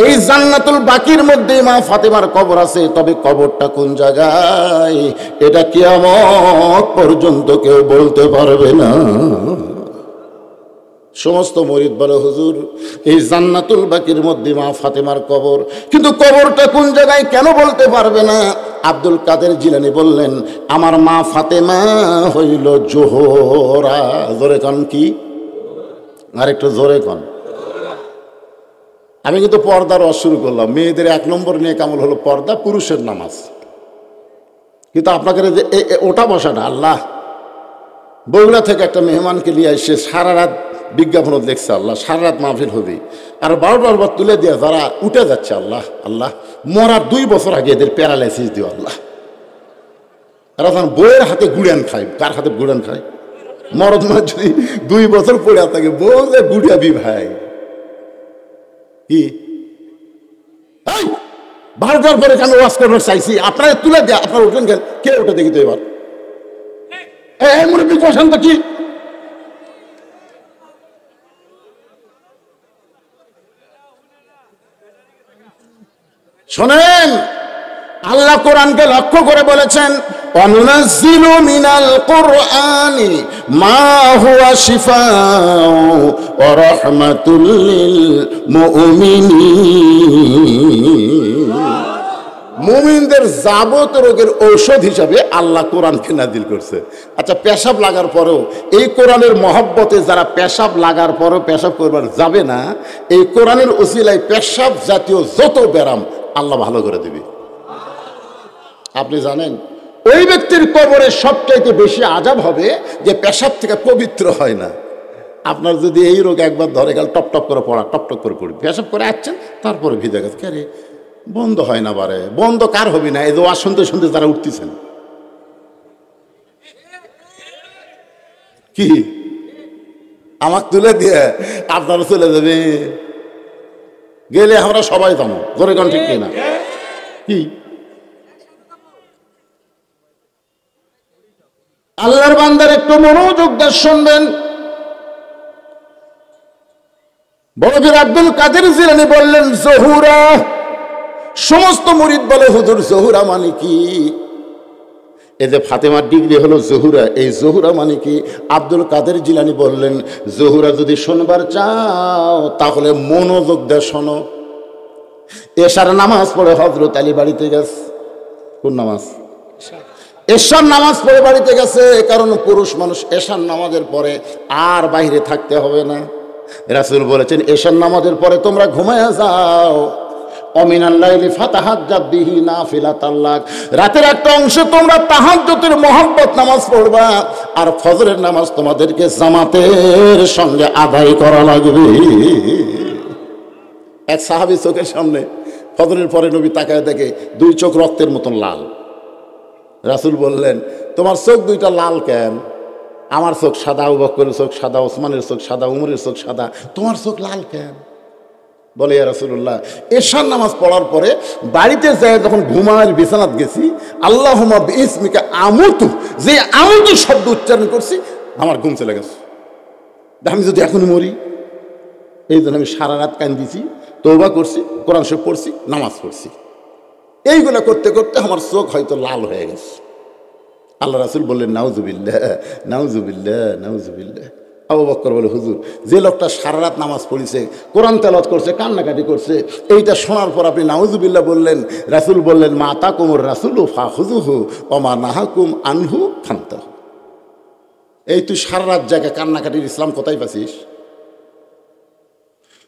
এই জান্নাতুল বাকির মধ্যে মা ফাতেমার কবর আছে, তবে কবরটা কোন জায়গায় এটা কিয়ামত পর্যন্ত কেউ বলতে পারবে না। সমস্ত মুরিদ বলে, হুজুর এই জান্নাতুল বাকির মধ্যে মা ফাতেমার কবর, কিন্তু কবরটা কোন জায়গায় কেন বলতে পারবে না? আব্দুল কাদের জিলানী বললেন, আমার মা ফাতেমা হইল জোহরা। জোরে কন কি? আর একটু জোরে কন। আমি কিন্তু পর্দার ওয়াজ শুরু করলাম। মেয়েদের 1 নম্বর নিয়ে কামল হলো পর্দা, পুরুষের নামাজ। কিন্তু আপনাকে যে ওটা বসা না, আল্লাহ বগুড়া থেকে একটা মেহমানকে নিয়ে এসে সারা রাত বিজ্ঞাপন দেখছে, আল্লাহ সারা রাত মাহফিল হবে, আর 12টার পর তুলে দিয়ে যারা উঠে যাচ্ছে, আল্লাহ আল্লাহ মরার 2 বছর আগে এদের প্যারালাইসিস দিও আল্লাহ। এরা তখন বইয়ের হাতে গুড়ান খায়। কার হাতে গুড়ান খায়? মরদ মানে যদি 2 বছর পড়ে থাকে বউ যে গুড়াবি ভাই কি 12টার পরে আমি ওয়াজ করবার চাইছি আপনারা তুলে দেয়া আপনারা উঠলেন কেন কে ওটা দেখি তো এবার মুরব্বী প্রশান্ত কি শোনেন আল্লাহ কোরআনকে লক্ষ্য করে বলেছেন অনুনাজ্জিলু মিনাল কুরআনি মা হুয়া শিফাউ ওয়া রাহমাতুল লিল মুমিনিন মুমিনদের যাবতীয় রোগের ঔষধ হিসাবে আল্লাহ কোরআনকে নাজিল করছে। আচ্ছা পেশাব লাগার পরেও এই কোরআনের মহব্বতে যারা পেশাব লাগার পরেও পেশাব করবার যাবে না এই কোরআনের উসিলায় পেশাব জাতীয় যত ব্যারাম আল্লাহ ভালো করে দিবে। আপনি জানেন ওই ব্যক্তির কবরে সবচাইতে বেশি আযাব হবে যে পেশাব থেকে পবিত্র হয় না। আপনার যদি এই রোগ একবার ধরে গেল টপ টপ করে পড়া টপ টপ করে পড়ি পেশাব করে আসছেন তারপরে ভিজে গেছে কে রে বন্ধ হয় না বারে বন্ধ কার হবে না এই যে ওয়াজ শুনতে শুনতে যারা উঠতেছেন কি আমাকে তুলে দিয়ে আপনারা চলে যাবে গেলে আমরা সবাই যাবো জোরে গান ঠিক না কি আল্লাহর বান্দার একটু মনোযোগ দিয়ে শুনবেন। বড় পীর আব্দুল কাদের জিলানী বললেন জহুরা সমস্ত মুরিদ বলে হুজুর জহুরা মানে কি এই যে ফাতেমার ডিগ্রি হলো জহুরা এই জহুরা মানে কি আব্দুল কাদের জিলানী বললেন জহুরা যদি শুনবার চাও তাহলে মনোযোগ দিয়ে শোনো। এশার নামাজ পড়ে হযরত আলী বাড়িতে গেছে কোন নামাজ এশার নামাজ পড়ে বাড়িতে গেছে কারণ পুরুষ মানুষ এশার নামাজের পরে আর বাইরে থাকতে হবে না। রাসূল বলেছেন এশার নামাজের পরে তোমরা ঘুমায়া যাও অমিনাল লাইলি ফাতাহাজ্জাত বিহি নাফিলাতাল লাক রাতের একটা অংশে তোমরা তাহাজ্জুদের মহব্বত নামাজ পড়বা আর ফজরের নামাজ তোমাদেরকে জামাতের সঙ্গে আদায় করা লাগবে। এক সাহাবী চোখের সামনে ফজরের পরে নবী তাকায় দেখে 2 চোখ রক্তের মতন লাল। রাসূল বললেন তোমার চোখ 2টা লাল কেন? আমার চোখ সাদা আবু বকরের চোখ সাদা ওসমানের চোখ সাদা উমরের চোখ সাদা তোমার চোখ লাল কেন? বলে ইয়া রাসূলুল্লাহ এশার নামাজ পড়ার পরে বাড়িতে যায় যখন ঘুমার বিছানাত গেছি আল্লাহুম্মা বিইসমিকা আমুতু যে আমুতু শব্দ উচ্চারণ করছি আমার ঘুম চলে গেছে আমি যদি এখনই মরি এই জন্য আমি সারা রাত কান্দিছি তওবা করছি কোরআন শরীফ পড়ছি নামাজ পড়ছি এইগুলো করতে করতে আমার চোখ হয়তো লাল হয়ে গেছে। আল্লাহ রাসূল বললেন নাউজুবিল্লাহ নাউজুবিল্লাহ নাউজুবিল্লাহ। আবু বকর বলে হুজুর যে লোকটা সারা রাত নামাজ পড়েছে কোরআন তেলাওয়াত করছে কান্নাকাটি করছে এইটা শোনার পর আপনি নাউজুবিল্লাহ বললেন রাসূল বললেন মা তাকুমুর রাসূলু ফাখুযুহু ওয়া মা নাহাকুম আনহু ফান্তাহু। এই তুই সারা রাত জায়গা কান্নাকাটির ইসলাম কোথায় পাচ্ছিস?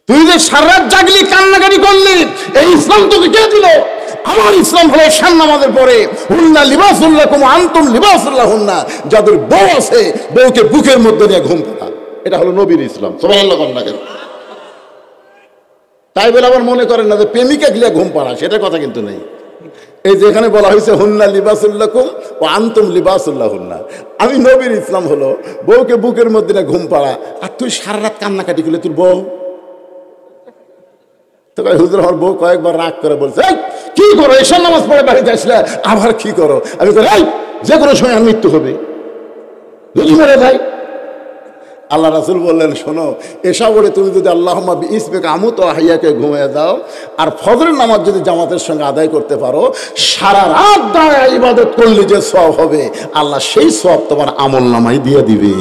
তুই যে সারা রাত জাগলি কান্নাকাটি করলি এই ইসলাম তোকে কে দিল? আমার ইসলাম হলো ঈশান নামাজের পরে হুন্না লিবাসুল লাকুম আনতুম লিবাসুল লাহুন্না যাদের বউ আছে বউকে বুকের মধ্যে নিয়ে ঘুম পাড়া এটা হলো নবীর ইসলাম সুবহানাল্লাহ বলেন। তাই বলে আবার মনে করেন না যে প্রেমিকা গিয়ে ঘুম পাড়া সেটা কথা কিন্তু নেই। এই যে এখানে বলা হয়েছে হুন্না লিবাসুল লাকুম ওয়া আনতুম লিবাসুল লাহুন্না আমি নবীর ইসলাম হলো বউকে বুকের মধ্যে নিয়ে ঘুম পাড়া আর তুই সারা রাত কান্নাকাটি করলে তোর বউ তো হুজুর আমার বউ কয়েকবার রাগ করে বলছে কি করো এশার নামাজ পড়ে বাড়িতে আসলে আবার কি করো? আমি বলি যে কোনো সময় আর মৃত্যু হবে যদি মেরে ভাই। আল্লাহ রাসূল বললেন শোনো এশা বলে তুমি যদি আল্লাহুম্মা বিইসমিকা আমুতু আহইয়াকে ঘুমিয়ে দাও আর ফজরের নামাজ যদি জামাতের সঙ্গে আদায় করতে পারো সারা রাত দাঁড়ায় ইবাদত করলে যে সওয়াব হবে আল্লাহ সেই সওয়াব তোমার আমলনামায় দিয়ে দিবে।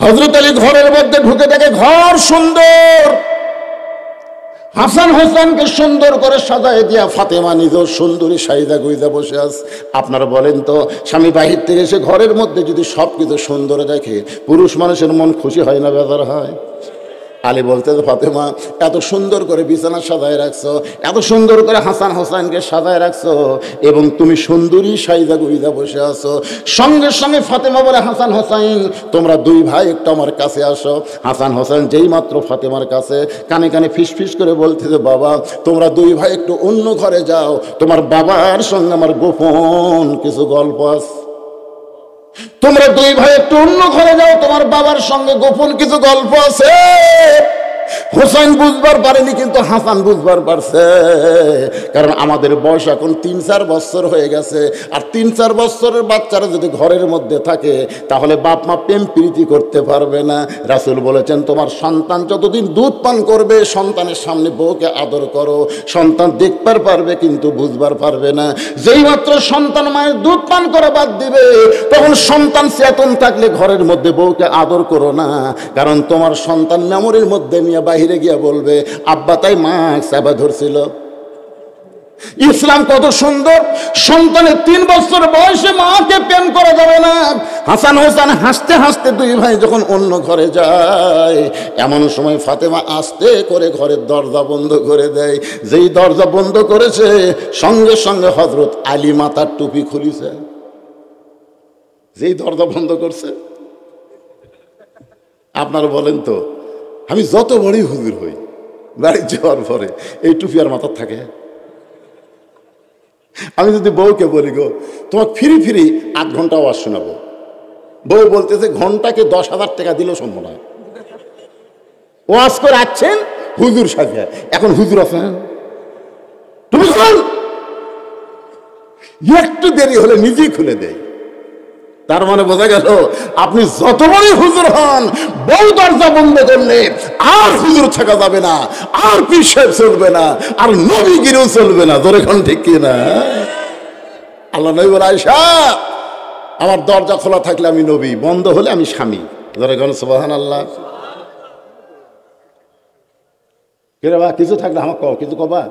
হযরত আলী ঘরের মধ্যে ঢুকে দেখে ঘর সুন্দর হাসান হোসেনকে সুন্দর করে সাজায় দিয়া ফাতেমা নিজেও সুন্দরী সাইদা গুইজা বসে আছে। আপনারা বলেন তো স্বামী বাহির থেকে এসে ঘরের মধ্যে যদি সব কিছু সুন্দর দেখে পুরুষ মানুষের মন খুশি হয় না বেজার হয়? আলী বলতে, ফাতেমা এত সুন্দর করে বিছানা সাজায় রাখছো, এত সুন্দর করে হাসান হোসেনকে সাজায় রাখছো, এবং তুমি সুন্দরী সাইদা গুইদা বসে আছো। সঙ্গে সঙ্গে ফাতেমা বলে, হাসান হোসেন তোমরা দুই ভাই একটু আমার কাছে আসো। হাসান হোসেন যেই মাত্র ফাতেমার কাছে, কানে কানে ফিসফিস করে বলতেছে, বাবা তোমরা দুই ভাই একটু অন্য ঘরে যাও, তোমার বাবার সঙ্গে আমার গোপন কিছু গল্প আছে। তোমরা দুই ভাই একটু অন্য ঘরে যাও, তোমার বাবার সঙ্গে গোপন কিছু গল্প আছে। হোসেন বুঝবার পারেনি, কিন্তু হাসান বুঝবার পারছে, কারণ আমাদের বয়স এখন 3-4 বছর হয়ে গেছে। আর 3-4 বছরের বাচ্চারা যদি ঘরের মধ্যে থাকে, তাহলে বাপ মা প্রেম প্রীতি করতে পারবে না। রাসূল বলেছেন, তোমার সন্তান যতদিন দুধ পান করবে, সন্তানের সামনে বউকে আদর করো। সন্তান দেখবার পারবে কিন্তু বুঝবার পারবে না। যেই মাত্র সন্তান মায়ের দুধ পান করে বাদ দিবে, তখন সন্তান চেতন থাকলে ঘরের মধ্যে বউকে আদর করো না, কারণ তোমার সন্তান মেমোরির মধ্যে নিয়ে বাহিরে গিয়া বলবে, আব্বা তাই মা চাপা ধরছিল। ইসলাম কত সুন্দর! সন্তানের 3 বছর বয়সে মাকে প্রেম করা যাবে না। হাসান হোসেন হাসতে হাসতে দুই ভাই যখন অন্য ঘরে যায়, এমন সময় ফাতেমা আস্তে করে ঘরের দরজা বন্ধ করে দেয়। যেই দরজা বন্ধ করেছে, সঙ্গে সঙ্গে হযরত আলী মাথার টুপি খুলিছে। যেই দরজা বন্ধ করছে, আপনারা বলেন তো, আমি যত বড়ই হুজুর হই, বাড়ি যাওয়ার পরে এই টুপি আর মাথার থাকে? আমি যদি বউকে বলি, গো তোমার ফিরি ফিরি 8 ঘন্টা ওয়াজ শোনাবো, বউ বলতেছে ঘন্টাকে 10,000 টাকা দিলেও সম্ভব নয়। ওয়াজ করে আসছেন হুজুর সাজে, এখন হুজুর আছেন, তুমি একটু দেরি হলে নিজেই খুলে দেয়। তার মানে বোঝা গেল, আপনি যত বড়ই হুজুর হন, বউ দরজা বন্ধ করলে আর হুজুর থাকা যাবে না, আর পীর সাহেব চলবে না, আর নবীগিরিও চলবে না। ধরে কোন ঠিক কিনা? আল্লাহ নবী বলে, আয়েশা আমার দরজা খোলা থাকলে আমি নবী, বন্ধ হলে আমি স্বামী। ধরে কোন সুবহানাল্লাহ। কেরে বা কিছু থাকলে আমার কও, কিছু কবা?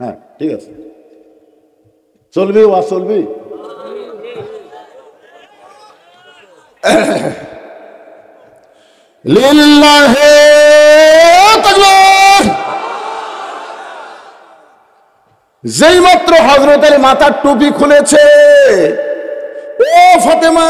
হ্যাঁ ঠিক আছে, চলবি ওয়া চলবি। লিল্লাহি তাকবীর। যেই মাত্র হযরত আলী মাথার টুপি খুলেছে, ও ফাতেমা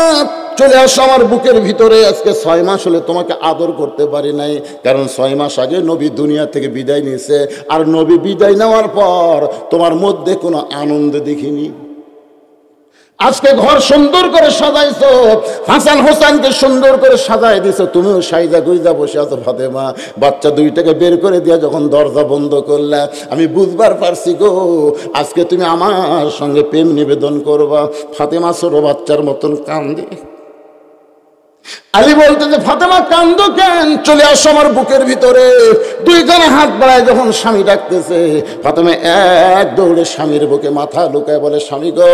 চলে আসো আমার বুকের ভিতরে। আজকে 6 মাস হলে তোমাকে আদর করতে পারি নাই, কারণ 6 মাস আগে নবী দুনিয়া থেকে বিদায় নিয়েছে। আর নবী বিদায় নেওয়ার পর তোমার মধ্যে কোনো আনন্দ দেখিনি। আজকে ঘর সুন্দর করে সাজাইছো, হাসান হোসেনকে সুন্দর করে সাজাই দিছো, তুমিও সাইজা গুইজা বসে আছো। ফাতেমা বাচ্চা দুইটাকে বের করে দিয়া যখন দরজা বন্ধ করলা, আমি বুঝবার পারছি গো, আজকে তুমি আমার সঙ্গে প্রেম নিবেদন করবা। ফাতেমা ছোট বাচ্চার মতন কান্দে। আলী বলতে যে, ফাতেমা কান্দো কেন? চলে আসো আমার বুকের ভিতরে। 2 কানে হাত বাড়ায় যখন স্বামী ডাকতেছে, ফাতেমা এক দৌড়ে স্বামীর বুকে মাথা লুকায় বলে, স্বামী গো,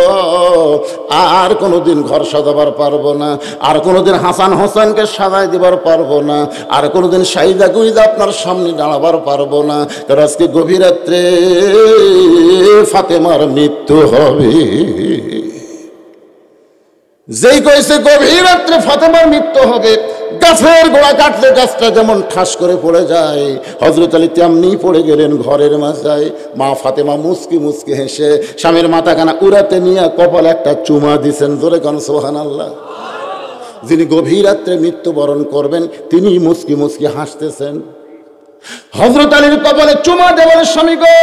আর কোনোদিন ঘর সাজাবার পারবো না, আর কোনোদিন হাসান হোসেনকে সাজাই দিবার পারবো না, আর কোনোদিন সাইদা গুইদা আপনার সামনে দাঁড়াবার পারবো না, কারণ আজকে গভীর রাত্রে ফাতেমার মৃত্যু হবে। যেই কইছে গভীর রাত্রে ফাতেমার মৃত্যু হবে, গাছের গোড়া কাটলে গাছটা যেমন ঠাস করে পড়ে যায়, হযরত আলী তেমনি পড়ে গেলেন ঘরের মাঝায়। মা ফাতেমা মুচকি মুচকি হেসে স্বামীর মাথাখানা উড়াতে নিয়ে কপালে একটা চুমা দিছেন। জোরে কোন সুবহানাল্লাহ। যিনি গভীর রাত্রে মৃত্যুবরণ করবেন, তিনি মুচকি মুচকি হাসতেছেন। হযরত আলীর কপালে চুমা দেওয়ার স্বামী গো,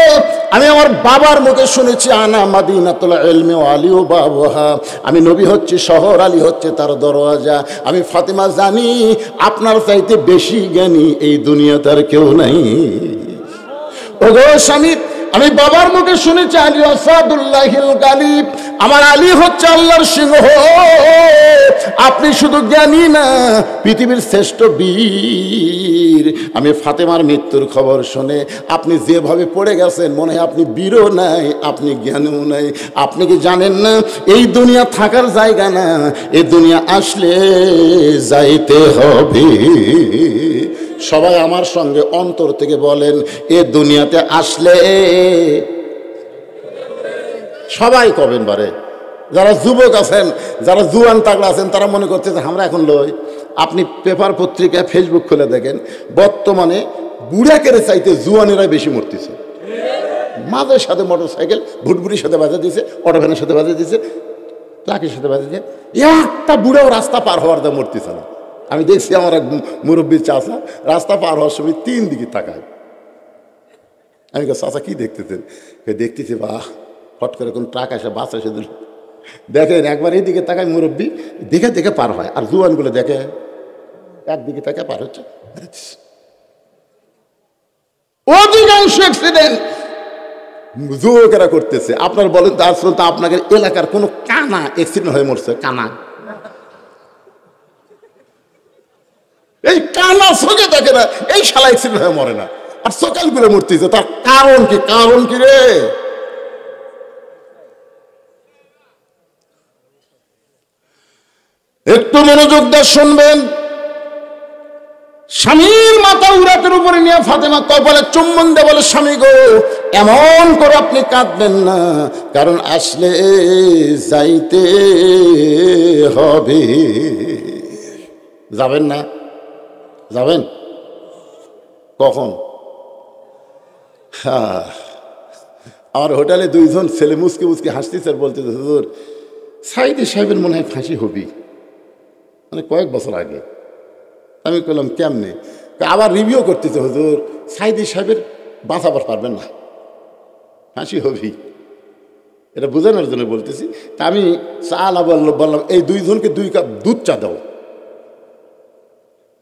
আমি আমার বাবার মুখে শুনেছি, আনা মাদিনাতুল ইলমি ওয়া আলিউ বাবুহা, আমি নবী হচ্ছি শহর, আলী হচ্ছে তার দরওয়াজা। আমি ফাতেমা জানি আপনার চাইতে বেশি জ্ঞানী এই দুনিয়াতে আর কেউ নাই। ওগো স্বামী, আমি বাবার মুখে শুনেছি, আলী আসাদুল্লাহিল গালিব, আমার আলী হচ্ছে আল্লাহর সিংহ। আপনি শুধু জ্ঞানী না, পৃথিবীর শ্রেষ্ঠ বীর। আমি ফাতেমার মৃত্যুর খবর শুনে আপনি যেভাবে পড়ে গেছেন, মনে হয় আপনি বীরও নাই, আপনি জ্ঞানীও নাই। আপনি কি জানেন না, এই দুনিয়া থাকার জায়গা না, এই দুনিয়া আসলে যাইতে হবে। সবাই আমার সঙ্গে অন্তর থেকে বলেন, এ দুনিয়াতে আসলে, সবাই কবেন বারে, যারা যুবক আছেন, যারা জুয়ান তাগড়া আছেন, তারা মনে করছে যে আমরা এখন লই। আপনি পেপার পত্রিকা ফেসবুক খুলে দেখেন, বর্তমানে বুড়াকের চাইতে জুয়ানেরা বেশি মরতেছে। মাঝের সাথে মোটর সাইকেল ভুটভুটির সাথে বাজা দিয়েছে, অটো ভ্যানের সাথে বাজা দিয়েছে, ট্রাকের সাথে বাজা দিয়ে একটা বুড়াও রাস্তা পার হওয়ার দা মরতেছে না। আমি দেখছি আমার এক মুরব্বীর চাচা রাস্তা পার হওয়ার সময় 3 দিকে তাকায়। আমি চাচা কি দেখতেছেন? দেখতেছি বাহ, হট করে কোন ট্রাক এসে বাস এসে দিল। দেখেন একবার এইদিকে তাকায় মুরব্বী, দেখে দেখে পার হয়, আর জুয়ানগুলো দেখে একদিকে তাকে পার হচ্ছে। অধিকাংশ অ্যাক্সিডেন্ট যুবকেরা করতেছে। আপনার বলেন তো আসলে তো আপনাদের এলাকার কোনো কানা অ্যাক্সিডেন্ট হয়ে মরছে? কানা, এই কানা চোখে দেখে না, এই শালা অ্যাক্সিডেন্ট হয়ে মরে না, আর সকাল করে মরতেছে। তার কারণ কি? কারণ কি রে? একটু মনোযোগ দিয়ে শুনবেন। স্বামীর মাথা উরাতের উপরে নিয়ে ফাতেমা কপালে চুম্বন দিয়ে বলে, স্বামী গো, এমন করে আপনি কাঁদবেন না, কারণ আসলে যাইতে হবে। যাবেন না? যাবেন কখন? আমার হোটেলে 2 জন ছেলে মুসকে মুসকে হাসতেছে আর বলতেছে, হুজুর সাইদি সাহেবের মনে হয় ফাঁসি হবি, মানে কয়েক বছর আগে। আমি বললাম কেমনে? আবার রিভিউ করতেছে, হুজুর সাইদি সাহেবের বাঁচাবার পারবেন না, ফাঁসি হবি। এটা বোঝানোর জন্য বলতেছি। তা আমি চা বললাম, এই 2 জনকে 2 কাপ দুধ চা দাও।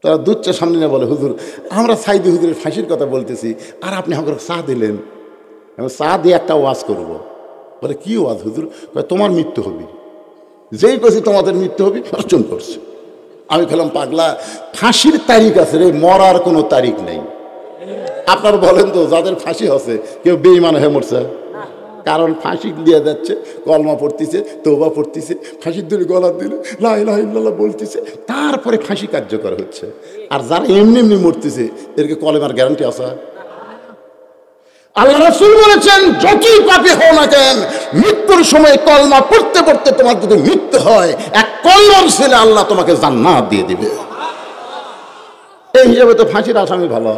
তারা দুধ চা সামনে না বলে, হুজুর আমরা সাইদি হুজুরের ফাঁসির কথা বলতেছি, আর আপনি আমাকে চা দিলেন। আমি চা দিয়ে একটা ওয়াজ করব। বলে কি ওয়াজ হুজুর? তোমার মৃত্যু হবে। যেই কছি তোমাদের মৃত্যু হবে, অর্জন করছে। আমি খেলাম, পাগলা, ফাঁসির তারিখ আছে রে, মরার কোনো তারিখ নেই। আপনার বলেন তো, যাদের ফাঁসি হচ্ছে কেউ বেঈমান হয়ে মরছে? কারণ ফাঁসি দিয়ে যাচ্ছে, কলমা পড়তেছে, তওবা পড়তেছে, ফাঁসির দড়ি গলা দিলে লা ইলাহা ইল্লাল্লাহ বলতেছে, তারপরে ফাঁসি কার্যকর হচ্ছে। আর যারা এমনি এমনি মরতেছে, এদেরকে কলেমার গ্যারান্টি আছে? আল্লাহ রাসূল বলেছেন, যতই পাপী হও না কেন, মৃত্যুর সময় কলমা পড়তে পড়তে তোমার যদি মৃত্যু হয়, এক কলমার ছেলে আল্লাহ তোমাকে জান্নাত দিয়ে দিবে। এই হিসাবে তো ফাঁসির আসামি ভালো।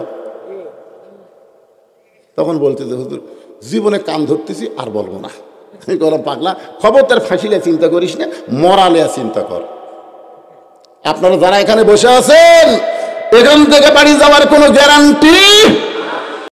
তখন বলতেছে, হুজুর জীবনে কান ধরতেছি, আর বলবো না। আমি বললাম, পাগলা, খবরদার ফাঁসিলে চিন্তা করিস না, মরালে চিন্তা কর। আপনারা যারা এখানে বসে আছেন, এখান থেকে বাড়ি যাওয়ার কোনো গ্যারান্টি